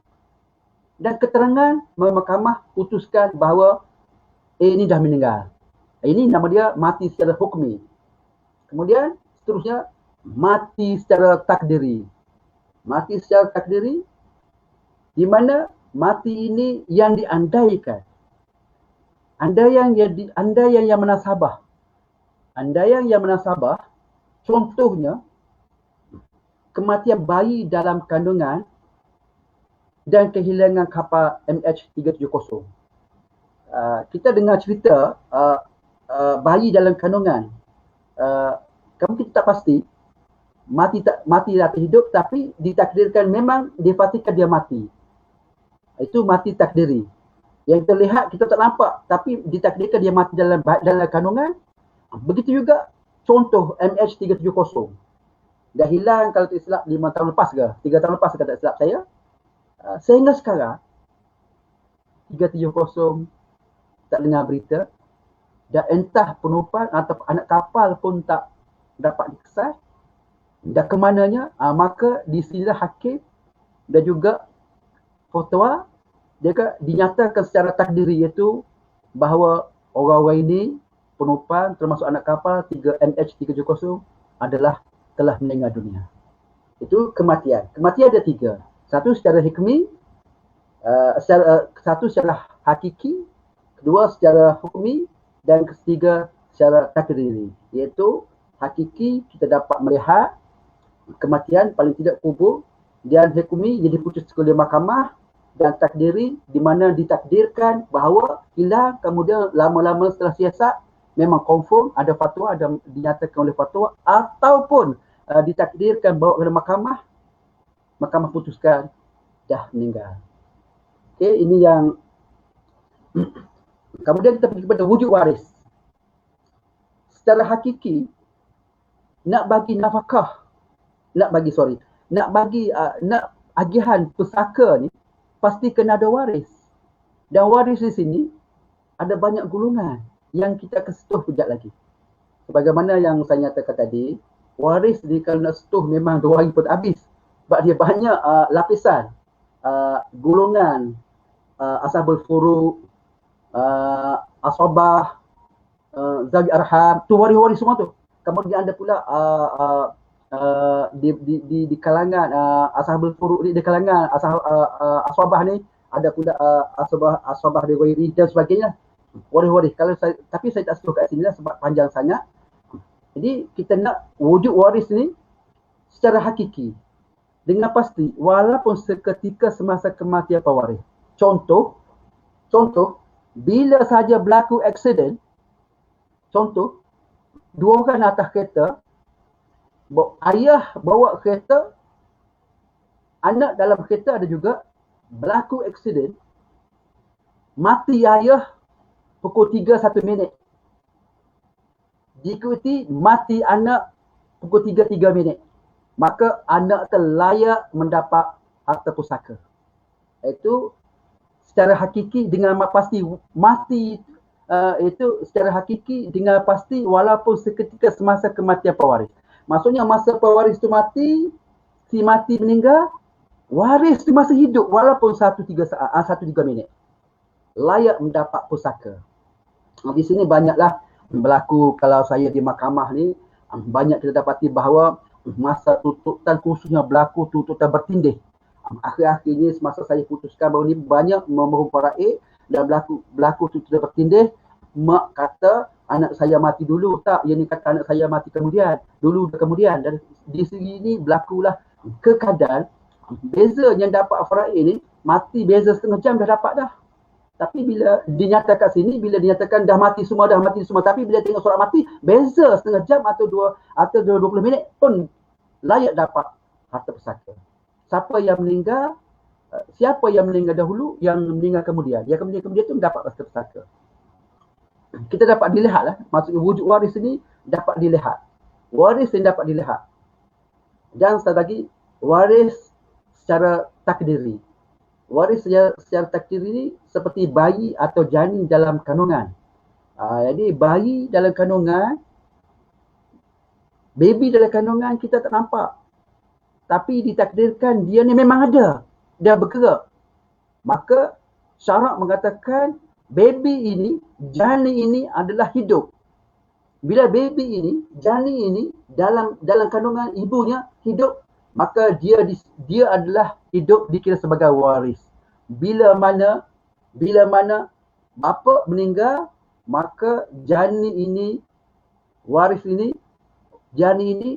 dan keterangan, mahkamah putuskan bahawa ini dah meninggal. Ini nama dia mati secara hukmi. Kemudian seterusnya mati secara takdiri. Mati secara takdiri di mana mati ini yang diandaikan. Andaian yang menasabah. Andaian yang menasabah, contohnya kematian bayi dalam kandungan dan kehilangan kapal MH370. Kita dengar cerita bayi dalam kandungan. Kita tak pasti mati atau hidup, tapi ditakdirkan memang dipastikan dia mati. Itu mati takdiri. Yang kita lihat kita tak nampak, tapi ditakdirkan dia mati dalam kandungan. Begitu juga contoh MH370. Dah hilang kalau tak silap 5 tahun lepas ke, 3 tahun lepas ke tak silap saya. Sehingga sekarang 370 tak dengar berita, dan entah penumpang atau anak kapal pun tak dapat dikesan. Dan ke mananya, maka disinilah hakim dan juga fatwa dia dinyatakan secara takdiri, iaitu bahawa orang-orang ini penumpang termasuk anak kapal MH370 adalah telah meninggal dunia. Itu kematian. Kematian ada 3. Satu secara hikmi, satu secara hakiki, kedua secara hukmi, dan ketiga secara takdiri. Iaitu hakiki kita dapat melihat kematian, paling tidak kubur, dan hukmi yang diputuskan oleh mahkamah, dan takdiri di mana ditakdirkan bahawa hilang, kemudian lama-lama setelah siasat memang confirm ada fatwa, ada dinyatakan oleh fatwa, ataupun ditakdirkan bawa ke mahkamah, mahkamah putuskan dah meninggal. Okey, ini yang kemudian kita pergi kepada wujud waris. Secara hakiki, nak bagi nafkah, nak agihan pusaka ni pasti kena ada waris. Dan waris di sini ada banyak golongan yang kita akan sentuh kejap lagi. Sebagaimana yang saya nyatakan tadi, waris ni kalau nak sentuh memang 2 hari pun tak habis. Sebab dia banyak lapisan, golongan, ashabul furu', ashabah, zawi arham, tu waris-waris semua tu. Kemudian ada pula di kalangan ashabul furu' ni, di kalangan ashabah ni ada pula ashabah riwairi dan sebagainya. Waris-waris. Tapi saya tak sentuh kat sini lah sebab panjang sangat. Jadi kita nak wujud waris ni secara hakiki, dengan pasti, walaupun seketika semasa kematian pewaris. Contoh, bila saja berlaku aksiden, contoh, 2 orang atas kereta, ayah bawa kereta, anak dalam kereta ada juga, berlaku aksiden, mati ayah pukul 3:01 minit. Diikuti mati anak pukul 3:03 minit. Maka anak terlayak mendapat harta pusaka. Itu secara hakiki dengan pasti mati itu secara hakiki dengan pasti walaupun seketika semasa kematian pewaris. Maksudnya masa pewaris tu mati, si mati meninggal, waris tu masih hidup walaupun 1-3 minit. Layak mendapat pusaka. Di sini banyaklah berlaku kalau saya di mahkamah ni, banyak kita dapati bahawa masa tuntutan khususnya berlaku tuntutan bertindih. Akhir-akhir ini semasa saya putuskan bahawa ni banyak memohon faraid dan berlaku tuntutan bertindih. Mak kata anak saya mati dulu, tak, yang ni kata anak saya mati kemudian, dulu kemudian. Dan di sini ni berlakulah keadaan beza yang dapat faraid ni mati beza setengah jam dah dapat dah. Tapi bila dinyatakan sini, bila dinyatakan dah mati semua, tapi bila tengok surat mati, beza setengah jam atau 20 minit pun layak dapat harta pusaka. Siapa yang meninggal dahulu, yang meninggal kemudian. Yang kemudian tu dapat harta pusaka. Kita dapat dilihat lah, maksudnya wujud waris ini dapat dilihat. Waris yang dapat dilihat. Dan satu lagi, waris secara takdiri. Waris secara takdiri ni seperti bayi atau janin dalam kandungan. Jadi bayi dalam kandungan, baby dalam kandungan kita tak nampak. Tapi ditakdirkan dia ni memang ada. Dia bergerak. Maka syarak mengatakan baby ini, janin ini adalah hidup. Bila baby ini, janin ini dalam kandungan ibunya hidup, maka dia adalah hidup dikira sebagai waris. Bila mana bapa meninggal, maka janin ini, waris ini, janin ini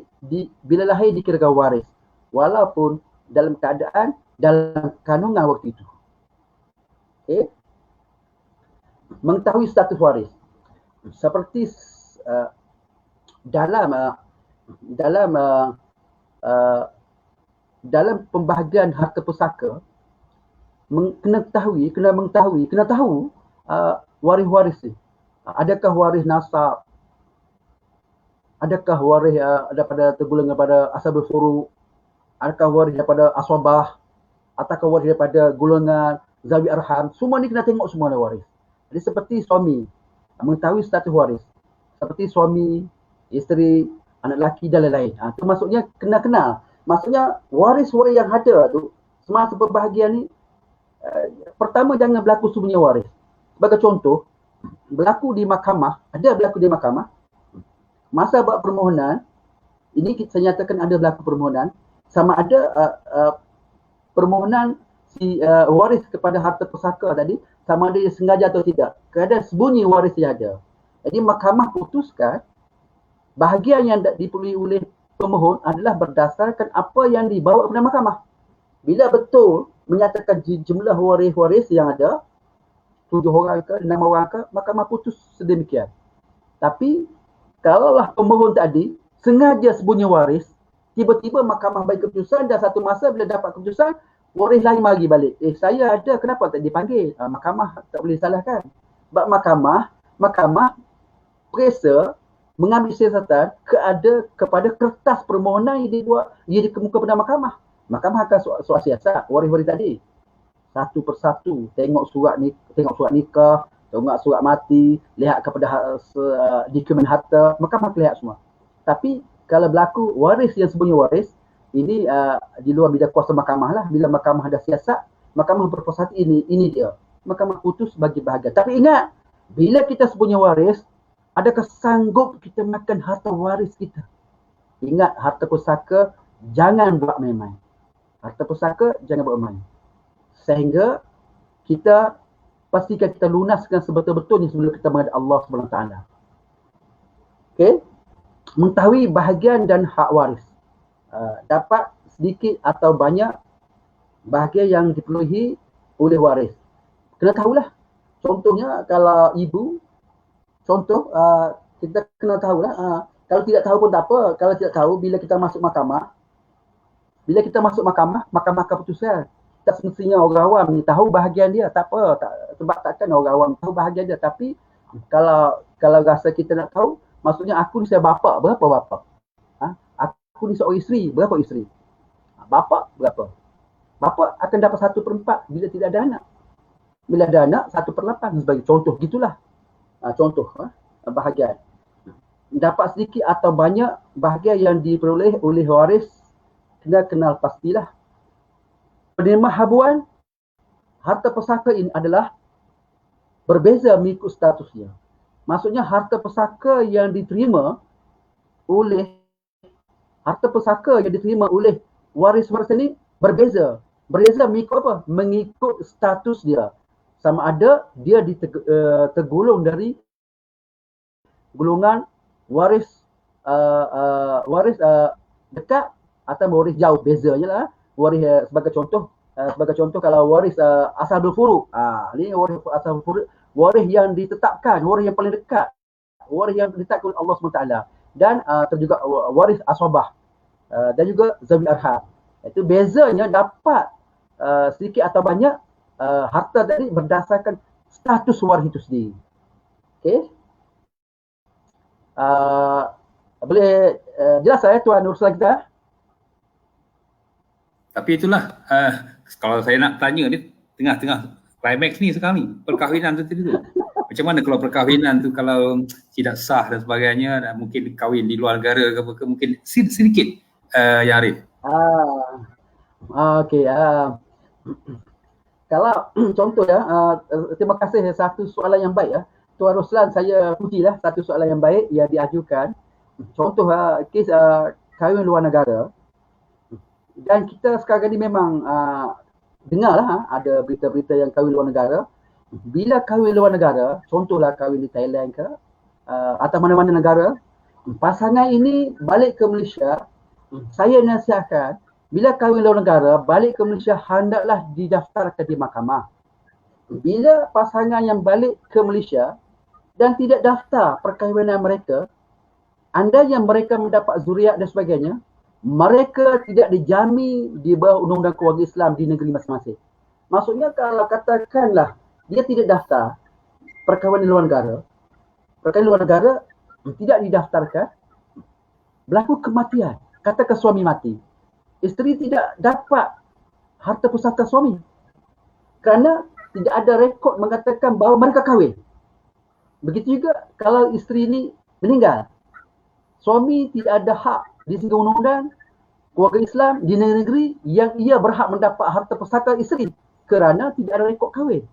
bila lahir dikira waris. Walaupun dalam keadaan dalam kandungan waktu itu. Okay. Mengetahui status waris. Seperti dalam pembahagian harta pusaka, kena tahu waris-waris ni. Adakah waris nasab? Adakah waris daripada tergolong daripada ashabul furu'? Adakah waris daripada ashabah? Ataukah waris daripada golongan zawi arham? Semua ni kena tengok semua waris. Jadi seperti suami, mengetahui status waris. Seperti suami, isteri, anak lelaki dan lain-lain. Itu maksudnya kena kenal. Maksudnya waris-waris yang ada tu, semasa pembahagian ni, pertama jangan berlaku sembunyi waris. Sebagai contoh, berlaku di mahkamah, masa buat permohonan, ini saya nyatakan ada berlaku permohonan, sama ada permohonan si waris kepada harta pusaka tadi, sama ada dia sengaja atau tidak. Keadaan sembunyi waris yang ada. Jadi mahkamah putuskan bahagian yang diperoleh oleh pemohon adalah berdasarkan apa yang dibawa kepada mahkamah. Bila betul menyatakan jumlah waris-waris yang ada, 7 orang ke, 6 orang ke, mahkamah putus sedemikian. Tapi kalaulah pemohon tadi sengaja sembunyi waris, tiba-tiba mahkamah bagi keputusan dan satu masa bila dapat keputusan, waris lain mari balik. Saya ada, kenapa tak dipanggil? Mahkamah tak boleh salahkan. Sebab mahkamah periksa mengambil siasatan kepada kertas permohonan yang dia dikemukakan pada mahkamah. Mahkamah akan soal siasat waris-waris tadi. Satu persatu tengok surat nikah, tengok surat mati, lihat kepada dokumen harta, mahkamah lihat semua. Tapi kalau berlaku waris yang sebenarnya waris, ini di luar bidang kuasa mahkamah lah. Bila mahkamah ada siasat, mahkamah berpuas hati, ini dia. Mahkamah putus bagi bahagian. Tapi ingat, bila kita sebenarnya waris, adakah sanggup kita makan harta waris kita? Ingat, harta pusaka jangan buat main-main. Harta pusaka jangan buat main. Sehingga kita pastikan kita lunaskan sebetul-betulnya sebelum kita menghadap Allah SWT. Okey? Mengetahui bahagian dan hak waris. Dapat sedikit atau banyak bahagian yang dipenuhi oleh waris. Kena tahulah. Contohnya kalau ibu, kita kena tahulah. Kalau tidak tahu pun tak apa. Kalau tidak tahu, bila kita masuk mahkamah, mahkamah keputusan. Tak semestinya orang awam ni tahu bahagian dia, tak apa, sebab takkan orang awam tahu bahagian dia. Tapi kalau rasa kita nak tahu, maksudnya aku ni saya bapa, berapa bapa? Aku ni seorang isteri, berapa isteri? Bapa berapa? Bapa akan dapat 1/4 bila tidak ada anak. Bila ada anak 1/8 sebagai contoh, gitulah. Contoh bahagian. Dapat sedikit atau banyak bahagian yang diperoleh oleh waris, kena kenal pastilah. Penerima habuan harta pusaka ini adalah berbeza mengikut statusnya. Maksudnya harta pusaka yang diterima oleh waris-waris ini berbeza. Berbeza mengikut apa? Mengikut status dia. Sama ada dia tergolong dari golongan waris dekat atau waris jauh. Bezanya lah. Waris sebagai contoh kalau waris ashabul furu'. Ni waris ashabul furu', waris yang ditetapkan, waris yang paling dekat. Waris yang ditetapkan oleh Allah SWT. Dan juga waris ashabah. Dan juga zawi arham. Itu bezanya dapat sedikit atau banyak harta tadi berdasarkan status waris itu sendiri. Okey. Boleh jelas Tuan urusan kita? Tapi itulah, kalau saya nak tanya ni, tengah-tengah climax ni sekarang ni, perkahwinan tu dulu. Macam mana kalau perkahwinan tu kalau tidak sah dan sebagainya, dan mungkin kahwin di luar negara ke apa ke, mungkin sedikit ya Arif. Okey. Kalau contoh ya, terima kasih, satu soalan yang baik ya. Tuan Roslan, saya pujilah satu soalan yang baik yang diajukan. Contoh kes kahwin luar negara. Dan kita sekarang ni memang dengarlah ada berita-berita yang kahwin luar negara. Bila kahwin luar negara, contohlah kahwin di Thailand ke atau mana-mana negara, pasangan ini balik ke Malaysia, saya nasihatkan bila kahwin luar negara, balik ke Malaysia hendaklah didaftarkan di mahkamah. Bila pasangan yang balik ke Malaysia dan tidak daftar perkahwinan mereka, andainya mereka mendapat zuriat dan sebagainya, mereka tidak dijamin di bawah undang-undang keluarga Islam di negeri masing-masing. Maksudnya kalau katakanlah dia tidak daftar perkahwinan luar negara, tidak didaftarkan, berlaku kematian, katakan suami mati, isteri tidak dapat harta pusaka suami kerana tidak ada rekod mengatakan bahawa mereka kahwin. Begitu juga kalau isteri ini meninggal, suami tidak ada hak di segi undang-undang keluarga Islam di negeri yang ia berhak mendapat harta pusaka isteri kerana tidak ada rekod kahwin.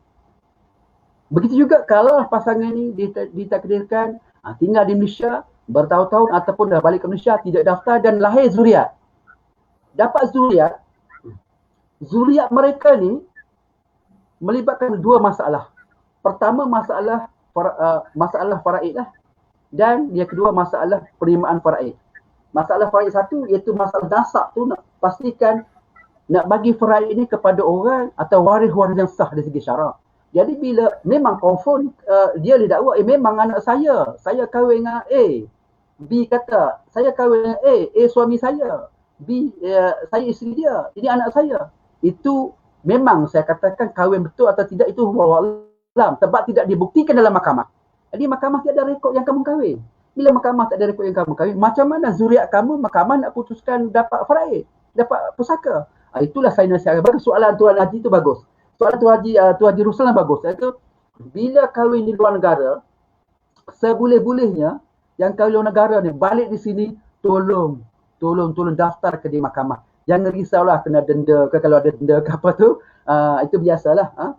Begitu juga kalau pasangan ini ditakdirkan tinggal di Malaysia bertahun-tahun ataupun dah balik ke Malaysia, tidak daftar dan lahir zuriat. Dapat zuriat mereka ni melibatkan dua masalah. Pertama masalah faraid lah, dan yang kedua masalah penerimaan faraid. Masalah faraid satu iaitu masalah nasab tu, nak pastikan nak bagi faraid ini kepada orang atau waris-waris yang sah dari segi syarak. Jadi bila memang confirm dia didakwa, memang anak saya kahwin dengan A. B kata saya kahwin dengan A suami saya, B saya isteri dia, ini anak saya. Itu memang saya katakan kahwin betul atau tidak itu wallahu alam, sebab tidak dibuktikan dalam mahkamah. Jadi mahkamah tiada rekod yang kamu kahwin. Bila mahkamah tak ada rekod yang kamu kahwin, macam mana zuriat kamu mahkamah nak putuskan dapat faraid, dapat pusaka? Itulah saya nasihatkan. Bagus soalan Tuan Haji tu bagus. Soalan Tuan Haji Ruslan bagus. Iaitu bila kahwin di luar negara, seboleh-bolehnya yang kahwin luar negara ni balik di sini, tolong daftar ke di mahkamah. Jangan risaulah kena denda ke, kalau ada denda ke apa tu, itu biasalah.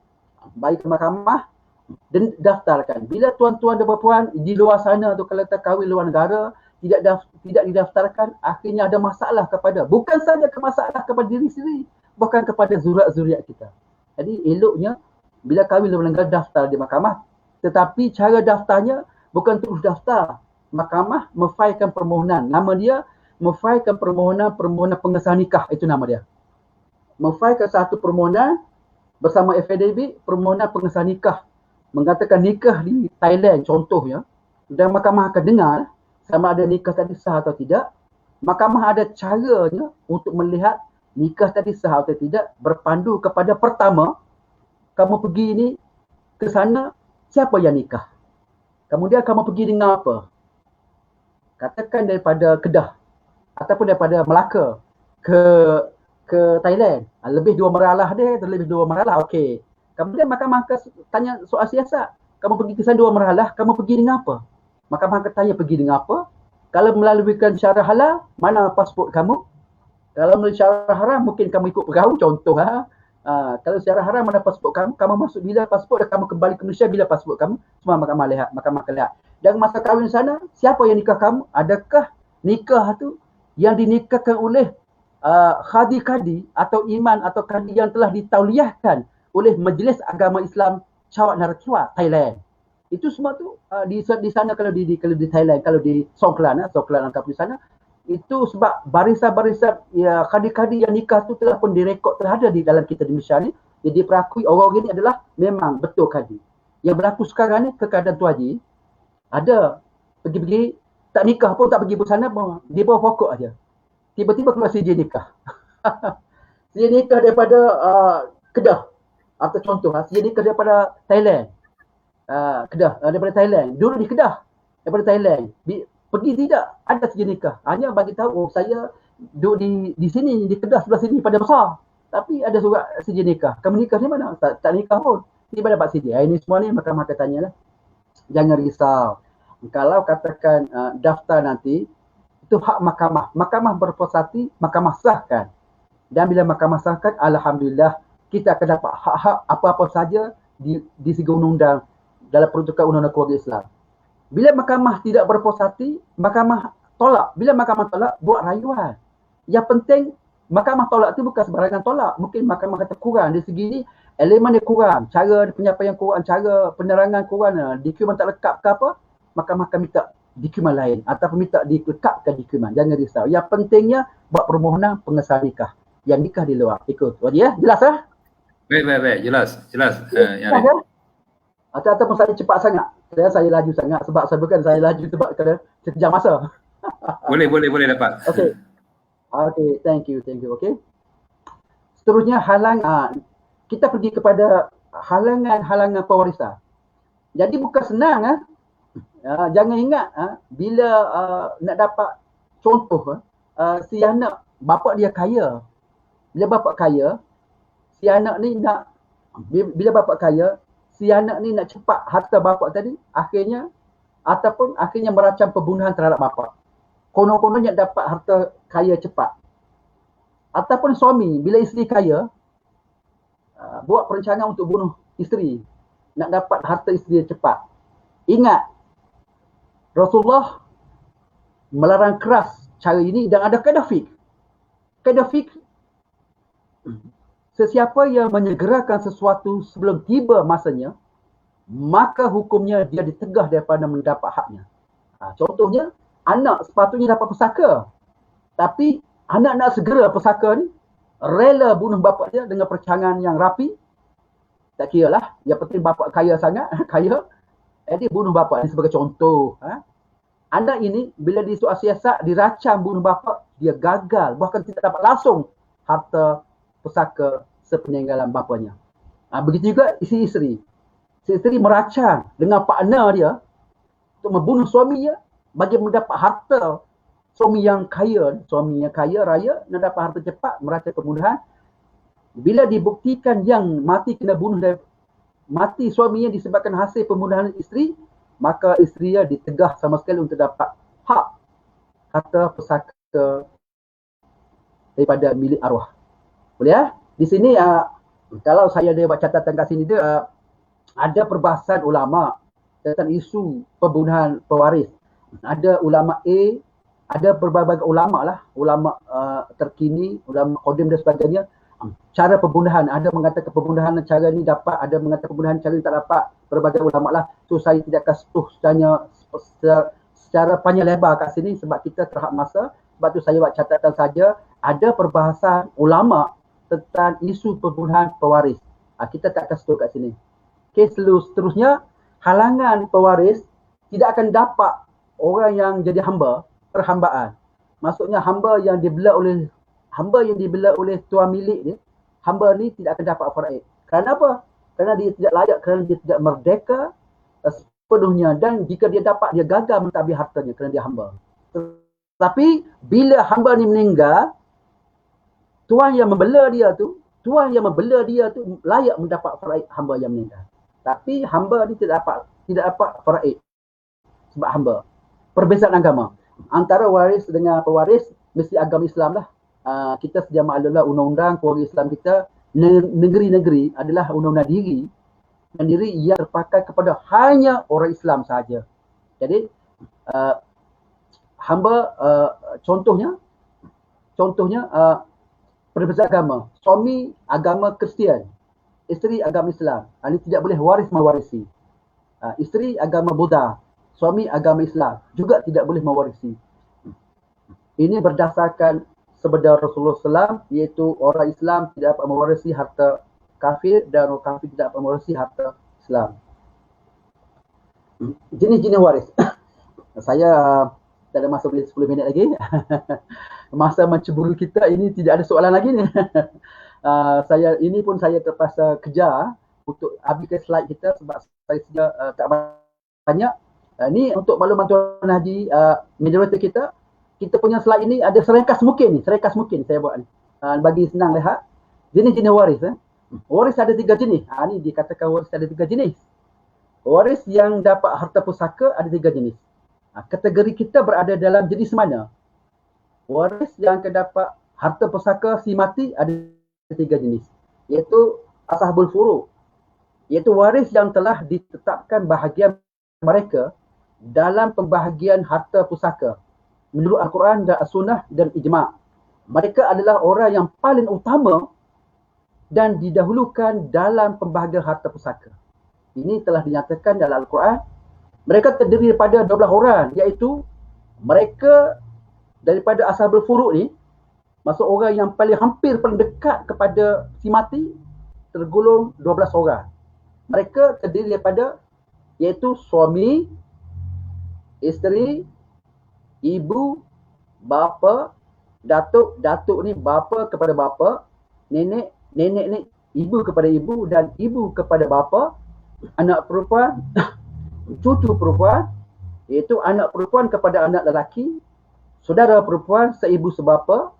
Baik ke mahkamah, daftarkan. Bila tuan-tuan dan puan di luar sana tu kalau tak kahwin luar negara tidak didaftarkan, akhirnya ada masalah bukan saja masalah kepada diri sendiri, bahkan kepada zuriat-zuriat kita. Jadi eloknya bila kahwin luar negara daftar di mahkamah, tetapi cara daftarnya bukan terus daftar. Mahkamah memfailkan permohonan, nama dia memfailkan permohonan pengesahan nikah, itu nama dia. Memfailkan satu permohonan bersama affidavit permohonan pengesahan nikah, mengatakan nikah di Thailand contohnya, dan mahkamah akan dengar sama ada nikah tadi sah atau tidak. Mahkamah ada caranya untuk melihat nikah tadi sah atau tidak berpandu kepada pertama, kamu pergi ni ke sana, siapa yang nikah? Kemudian kamu pergi dengan apa? Katakan daripada Kedah ataupun daripada Melaka ke Thailand. Lebih 2 meralah dia, terlebih 2 meralah. Okey. Kemudian mahkamah akan tanya soal siasat. Kamu pergi ke sana 2 meralah, kamu pergi dengan apa? Mahkamah akan tanya pergi dengan apa? Kalau melaluikan cara halal, mana pasport kamu? Kalau melalui cara haram, mungkin kamu ikut perahu contoh. Kalau secara haram, mana pasport kamu? Kamu masuk bila pasport dan kamu kembali ke Malaysia bila pasport kamu? Semua mahkamah lihat, mahkamah akan lihat. Dan masa kahwin sana, siapa yang nikah kamu? Adakah nikah tu yang dinikahkan oleh kadi atau imam atau kadi yang telah ditauliahkan oleh Majlis Agama Islam Chawat Narakiwat Thailand? Itu semua tu di sana kalau di Thailand, kalau di Songklan angkap di sana, itu sebab barisan-barisan ya, kadi-kadi yang nikah tu telah pun direkod, telah ada di dalam kitab di Malaysia ni. Jadi diperakui orang ini adalah memang betul kadi. Yang berlaku sekarang ni keadaan tu Haji, ada pergi-pergi tak nikah pun, tak pergi bersana pun, dia bawa pokok aja. Tiba-tiba keluar CJ nikah. CJ nikah daripada Kedah atau contoh CJ nikah daripada Thailand. Kedah daripada Thailand. Dulu di Kedah daripada Thailand. Pergi tidak ada CJ nikah. Hanya bagi tahu saya duduk di sini, di Kedah sebelah sini pada besar. Tapi ada surat CJ nikah. Kamu nikah di mana? Tak nikah pun. Tiba dapat CJ. Ini semua ni mahkamah akan tanyalah. Jangan risau. Kalau katakan daftar nanti, itu hak mahkamah. Mahkamah berpuas hati, mahkamah sahkan. Dan bila mahkamah sahkan, alhamdulillah kita akan dapat hak-hak apa-apa saja di segi undang-undang dalam peruntukan undang-undang keluarga Islam. Bila mahkamah tidak berpuas hati, mahkamah tolak. Bila mahkamah tolak, buat rayuan. Yang penting, mahkamah tolak itu bukan sebarangan tolak. Mungkin mahkamah kata kurang. Di segi ini, elemen dia kurang. Cara penyampaian kurang, cara penerangan kurang. Dokumen tak lekap ke apa, mahkamah akan minta dokumen lain. Ataupun minta dilekapkan dokumen. Jangan risau. Yang pentingnya, buat permohonan pengesahan nikah. Yang nikah di luar. Ikut. Wadi ya? Jelas lah? Baik. Jelas. Ataupun saya cepat sangat. Saya laju sangat sebab saya bukan saya laju sebab kena sekejap masa. Boleh dapat. Okey, thank you. Okey. Seterusnya kita pergi kepada halangan pewarisan. Jadi bukan senang jangan ingat bila nak dapat contoh si anak bapa dia kaya. Bila bapa kaya, si anak ni nak si anak ni nak cepat harta bapa tadi, akhirnya merancang pembunuhan terhadap bapa. Konon-kononnya dapat harta kaya cepat. Ataupun suami, bila isteri kaya, buat perancangan untuk bunuh isteri, nak dapat harta isteri cepat. Ingat, Rasulullah melarang keras cara ini dan ada kaedah fiqh. Kaedah fiqh, sesiapa yang menyegerakan sesuatu sebelum tiba masanya, maka hukumnya dia ditegah daripada mendapat haknya. Contohnya, anak sepatutnya dapat pusaka. Tapi anak nak segera pusaka ni, rela bunuh bapa dia dengan perancangan yang rapi. Tak kira lah, yang penting bapa kaya sangat, kaya. Jadi bunuh bapa ni sebagai contoh. Anak ini bila disuruh siasat, diracam bunuh bapa, dia gagal. Bahkan tidak dapat langsung harta pusaka sepeninggalan bapanya. Begitu juga isteri. Si isteri merancang dengan partner dia untuk membunuh suaminya, bagi mendapat harta suami yang kaya raya, nak dapat harta cepat, merasa kemudahan. Bila dibuktikan yang mati kena bunuh dan mati suaminya disebabkan hasil pembunuhan isteri, maka isterinya ditegah sama sekali untuk dapat hak harta pusaka daripada milik arwah. Boleh ya? Di sini kalau saya ada buat catatan kat sini dia ada perbahasan ulama tentang isu pembunuhan pewaris. Ada ulama A, ada berbagai ulama lah, ulama terkini, ulama qadim dan sebagainya. Cara pembunuhan, ada mengatakan pembunuhan cara ni dapat, ada mengatakan pembunuhan cara ni tak dapat, berbagai ulama lah. So saya tidak akan sentuh secara panjang lebar kat sini sebab kita terhad masa. Sebab tu saya buat catatan saja, ada perbahasan ulama tentang isu pembunuhan pewaris. Kita tak akan sentuh kat sini. Okay, seterusnya, halangan pewaris tidak akan dapat orang yang jadi hamba, perhambaan. Maksudnya hamba yang dibela oleh tuan milik ni, hamba ni tidak akan dapat faraid. Kerana apa? Kerana dia tidak layak, kerana dia tidak merdeka sepenuhnya, dan jika dia dapat, dia gagal mentadbir hartanya kerana dia hamba. Tapi bila hamba ni meninggal, tuan yang membela dia tu layak mendapat faraid hamba yang meninggal. Tapi hamba ni tidak dapat faraid sebab hamba. Perbezaan agama antara waris dengan pewaris mesti agama Islam lah. Kita sedia maklumlah undang-undang keluarga Islam kita, negeri-negeri adalah undang-undang diri yang terpakai kepada hanya orang Islam sahaja. Jadi hamba contohnya perbezaan agama. Suami agama Kristian, isteri agama Islam. Ini tidak boleh waris mewarisi. Isteri agama Buddha, suami agama Islam juga tidak boleh mewarisi. Ini berdasarkan sabda Rasulullah SAW, iaitu orang Islam tidak dapat mewarisi harta kafir dan orang kafir tidak dapat mewarisi harta Islam. Jenis-jenis waris. Saya tak ada masa boleh 10 minit lagi. Masa menceburu kita ini tidak ada soalan lagi ni. Saya terpaksa kejar untuk habiskan slide kita sebab saya sudah tak banyak. Ni untuk makluman Tuan Haji, moderator kita punya slide ini ada seringkas mungkin saya buat ni. Bagi senang lihat. Jenis-jenis waris. Waris ada 3 jenis. Ni dikatakan waris ada 3 jenis. Waris yang dapat harta pusaka ada 3 jenis. Kategori kita berada dalam jenis mana? Waris yang akan dapat harta pusaka si mati ada 3 jenis. Iaitu ashabul furu'. Iaitu waris yang telah ditetapkan bahagian mereka dalam pembahagian harta pusaka menurut Al-Quran dan As-Sunnah dan Ijma'. Mereka adalah orang yang paling utama dan didahulukan dalam pembahagian harta pusaka. Ini telah dinyatakan dalam Al-Quran. Mereka terdiri daripada 12 orang, iaitu mereka daripada ashabul furu' ni, maksud orang yang paling dekat kepada si mati, tergolong 12 orang. Mereka terdiri daripada iaitu suami, isteri, ibu, bapa, datuk ni bapa kepada bapa, nenek ni ibu kepada ibu dan ibu kepada bapa, anak perempuan, cucu perempuan, iaitu anak perempuan kepada anak lelaki, saudara perempuan seibu sebapa,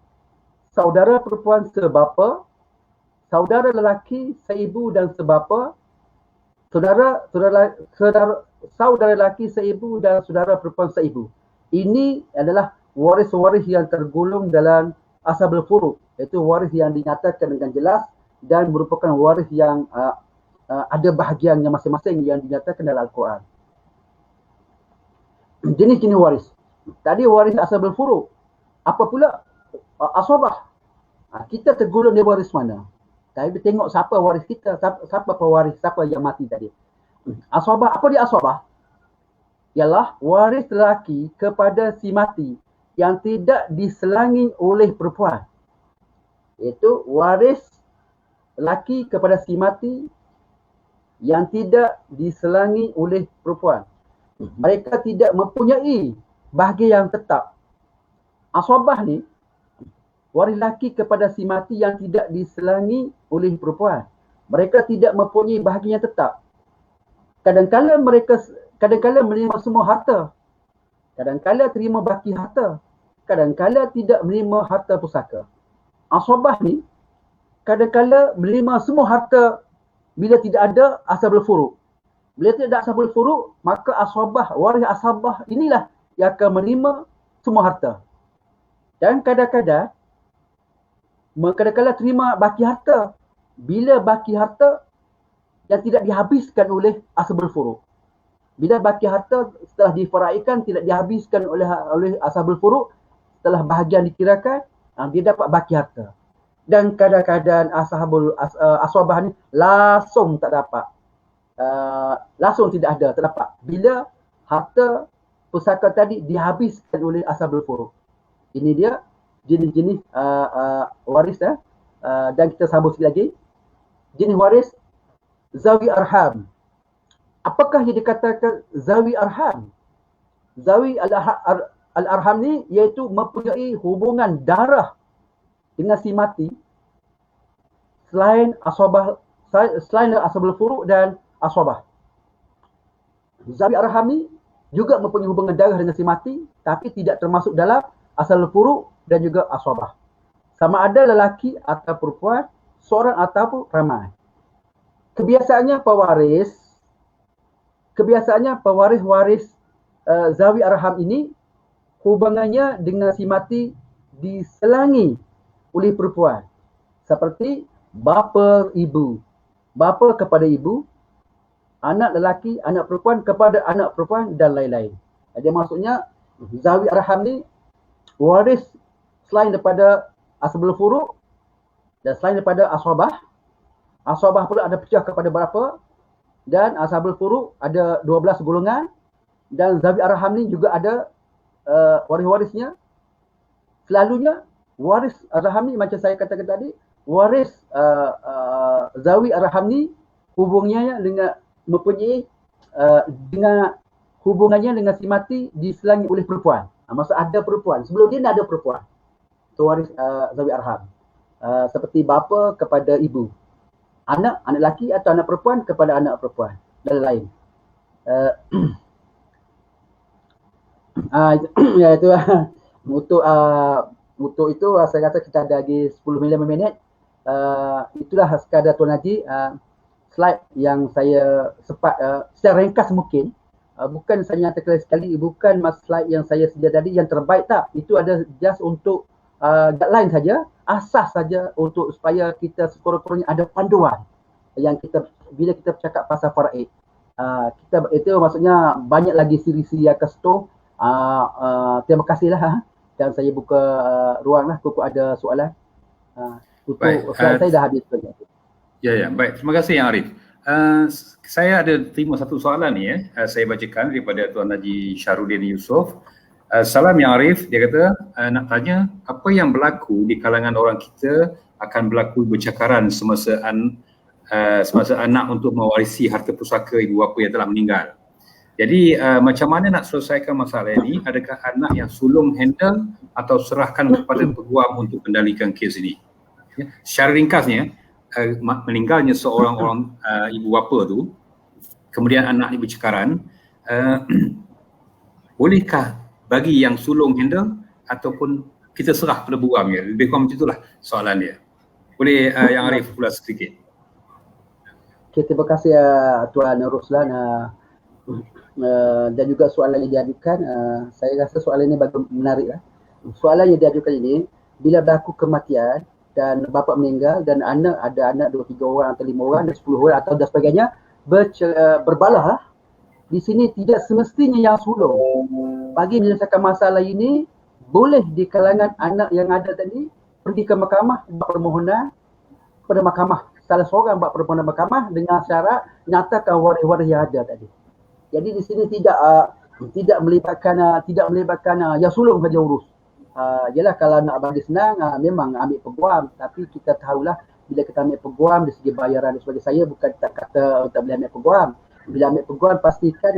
saudara perempuan sebapa, saudara lelaki seibu dan sebapa, saudara lelaki seibu dan saudara perempuan seibu. Ini adalah waris-waris yang tergolong dalam ashabul furu', iaitu waris yang dinyatakan dengan jelas dan merupakan waris yang ada bahagiannya masing-masing yang dinyatakan dalam Al-Quran. Jenis-jenis waris. Tadi waris ashabul furu'. Apa pula ashabah? Kita tergolong di waris mana? Tapi tengok siapa waris kita, siapa pewaris, siapa yang mati tadi. Ashabah, apa dia ashabah? Ialah waris lelaki kepada si mati yang tidak diselangi oleh perempuan. Iaitu waris lelaki kepada si mati yang tidak diselangi oleh perempuan. Mereka tidak mempunyai bahagian yang tetap. Ashabah ni waris lelaki kepada si mati yang tidak diselangi oleh perempuan. Mereka tidak mempunyai bahagian yang tetap. Kadang-kadang menerima semua harta. kadang-kala terima baki harta, kadang-kala tidak menerima harta pusaka. Asabah ni kadang-kala menerima semua harta bila tidak ada asbabul furu'. Bila tidak ada asbabul furu', maka asabah, waris asabah inilah yang akan menerima semua harta. Dan kadang-kadang terima baki harta bila baki harta yang tidak dihabiskan oleh asbabul furu'. Bila baki harta setelah difaraikan tidak dihabiskan oleh asbabul furu', setelah bahagian dikirakan, dia dapat baki harta. Dan kadang-kadang asabah ni langsung tak dapat. Langsung tidak ada, tak dapat. Bila harta pusaka tadi dihabiskan oleh asbabul furu'. Ini dia jenis-jenis waris. Dan kita sambung sekali lagi. Jenis waris zawi arham. Apakah yang dikatakan zawi arham? Zawi al-arham ni iaitu mempunyai hubungan darah dengan si mati selain asbabul furu' dan asabah. Zawi arham ni juga mempunyai hubungan darah dengan si mati tapi tidak termasuk dalam asbabul furu' dan juga asabah. Sama ada lelaki atau perempuan, seorang ataupun ramai. Kebiasaannya pewaris zawi arham ini hubungannya dengan si mati diselangi oleh perempuan. Seperti bapa ibu. Bapa kepada ibu, anak lelaki, anak perempuan kepada anak perempuan dan lain-lain. Jadi maksudnya zawi arham ni waris selain daripada asbabul furu' dan selain daripada asabah. Asabah pula ada pecah kepada berapa, dan asbabul furu' ada 12 golongan, dan zawi arham ni juga ada waris-warisnya. Selalunya waris arham ni macam saya katakan tadi, waris zawi arham ni hubungannya dengan mempunyai dengan hubungannya dengan si mati diselangi oleh perempuan. Maksud ada perempuan. Sebelum dia ada perempuan. Itu waris zawi arham. Seperti bapa kepada ibu. Anak lelaki atau anak perempuan kepada anak perempuan dan lain. Ya itu untuk itu saya kata kita ada lagi 10 minit. Itulah sekadar Tuan Haji slide yang saya sempat secara ringkas mungkin. Bukan saya nyatakan sekali, bukan slide yang saya sedia tadi yang terbaik tak. Itu ada just untuk guideline saja, asas saja untuk supaya kita sekurang-kurangnya ada panduan yang kita bila kita bercakap pasal faraid. Kita itu maksudnya banyak lagi siri-siri yang akan setuh. Terima kasihlah dan saya buka ruang lah kalau ada soalan. Untuk saya dah habis saja. Ya, baik. Terima kasih Yang Arif. Saya ada terima satu soalan ni saya bacakan daripada Tuan Haji Syahrudin Yusof. Salam Yang Arif, dia kata nak tanya apa yang berlaku di kalangan orang kita akan berlaku bercakaran semasa anak untuk mewarisi harta pusaka ibu bapa yang telah meninggal. Jadi macam mana nak selesaikan masalah ini? Adakah anak yang sulung handle atau serahkan kepada peguam untuk kendalikan kes ini? Ya, secara ringkasnya meninggalnya seorang ibu bapa tu, kemudian anak ni bercakaran, bolehkah bagi yang sulung handle ataupun kita serah pada buam ya? Lebih kurang macam itulah soalan dia. Boleh Yang Arif pula sedikit. Okay, terima kasih Tuan Ruslan dan juga soalan yang diajukan. Saya rasa soalan ini menarik lah. Soalan yang diajukan ini, bila berlaku kematian dan bapa meninggal dan ada anak 2-3 orang atau 5 orang dan 10 orang atau dan sebagainya berbalah lah. Di sini tidak semestinya yang sulung bagi menyelesaikan masalah ini, boleh di kalangan anak yang ada tadi pergi ke mahkamah buat permohonan kepada mahkamah. Salah seorang buat permohonan mahkamah dengan syarat nyatakan waris-waris yang ada tadi. Jadi di sini tidak melibatkan yang sulung saja urus. Yalah kalau nak bagi senang memang ambil peguam, tapi kita tahulah bila kita ambil peguam dari segi bayaran dan sebagainya, saya bukan tak kata tak boleh ambil peguam. Bila ambil peguam pastikan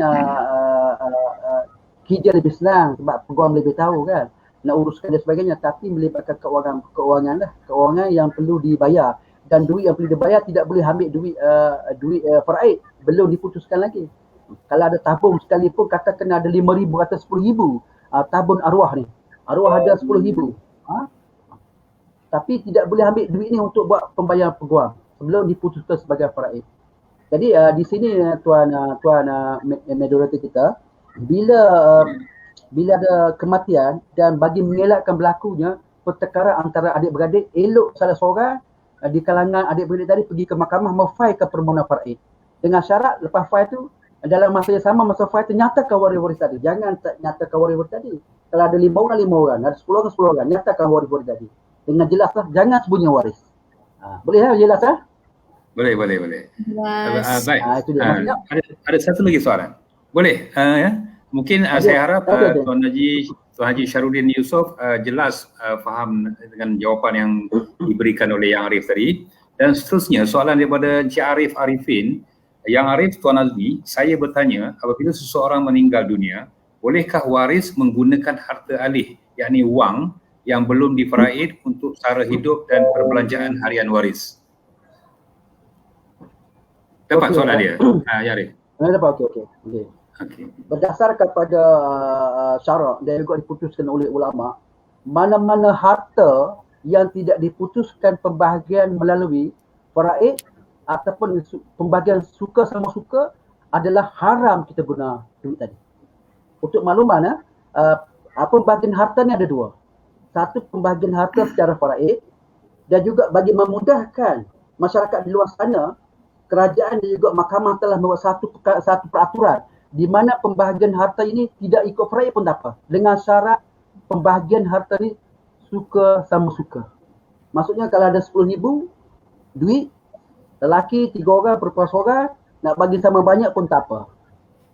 kerja lebih senang sebab peguam lebih tahu kan nak uruskan dan sebagainya, tapi melibatkan keuangan yang perlu dibayar, dan duit yang perlu dibayar tidak boleh ambil duit faraid belum diputuskan lagi. Kalau ada tabung sekalipun, katakan ada 5,000 atau 10,000 tabung arwah ni. Arwah ada 10,000. Tapi tidak boleh ambil duit ni untuk buat pembayaran peguam sebelum diputuskan sebagai faraid. Jadi di sini tuan moderator kita, bila ada kematian dan bagi mengelakkan berlakunya pertengkaran antara adik-beradik, elok salah seorang di kalangan adik-beradik tadi pergi ke mahkamah memfailkan permohonan faraid. Dengan syarat lepas fail tu, dalam masa yang sama masa fail tu nyatakan waris-waris tadi. Jangan nyatakan waris-waris tadi. Kalau ada 5 orang, ada 10 orang, nyatakan waris-waris tadi. Dengan jelas lah, jangan sembunyi waris. Boleh lah, jelas lah? Boleh. Yes. Baik. Itu dia. Ada satu lagi soalan. Boleh? Ya? Mungkin saya harap Tuan Haji Syarudin Yusof jelas faham dengan jawapan yang diberikan oleh Yang Arif tadi. Dan seterusnya soalan daripada Encik Arif Arifin. Yang Arif, Tuan Azmi, saya bertanya, apabila seseorang meninggal dunia, bolehkah waris menggunakan harta alih, yakni wang yang belum difaraid untuk sara hidup dan perbelanjaan harian waris? Dapat soalan dia? Ya Arif. Dapat, okey. Berdasarkan pada syarak dan juga diputuskan oleh ulama, mana-mana harta yang tidak diputuskan pembahagian melalui faraid ataupun pembahagian suka sama suka adalah haram kita guna duit tadi. Untuk makluman, pembahagian harta ni ada dua. Satu, pembahagian harta secara faraid, dan juga bagi memudahkan masyarakat di luar sana, kerajaan dan juga mahkamah telah membuat satu peraturan di mana pembahagian harta ini tidak ikut faraid pun tak apa. Dengan syarat pembahagian harta ni suka sama suka. Maksudnya kalau ada 10,000 duit, lelaki 3 orang, perempuan seorang, nak bagi sama banyak pun tak apa.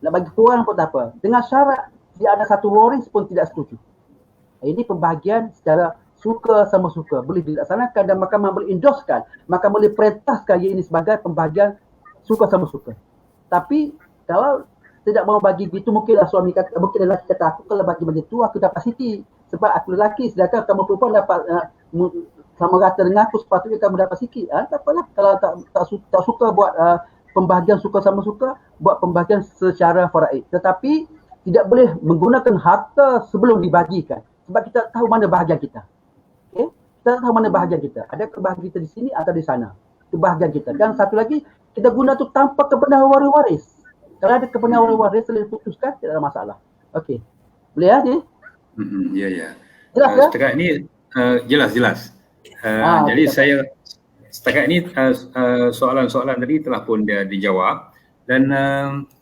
Nak bagi kurang pun tak apa. Dengan syarat dia ada satu waris pun tidak setuju. Ini pembahagian secara suka sama suka. Boleh dilaksanakan dan mahkamah boleh endorsekan. Mahkamah boleh perintahkan ia ini sebagai pembahagian suka sama suka. Tapi kalau tidak mau bagi begitu, mungkinlah suami kata, mungkin lelaki kata, aku kalau bagi macam tu aku dapat siti. Sebab aku lelaki, sedangkan kamu perempuan dapat sama rata dengan aku, sepatutnya kamu dapat sikit. Tak apalah. Kalau tak suka buat pembahagian suka sama suka, buat pembahagian secara faraid. Tetapi tidak boleh menggunakan harta sebelum dibagikan. Sebab kita tahu mana bahagian kita. Okay? Kita tahu mana bahagian kita. Ada kebahagiaan kita di sini atau di sana. Itu bahagian kita. Dan satu lagi, kita guna tu tanpa kebenaran waris-waris. Kalau ada kebenaran waris-waris, boleh diputuskan, tidak ada masalah. Okey. Boleh ya, Cik? Ya. Jelas ya? Setakat ini jelas. Jadi saya setakat ini soalan-soalan tadi telah pun dijawab dan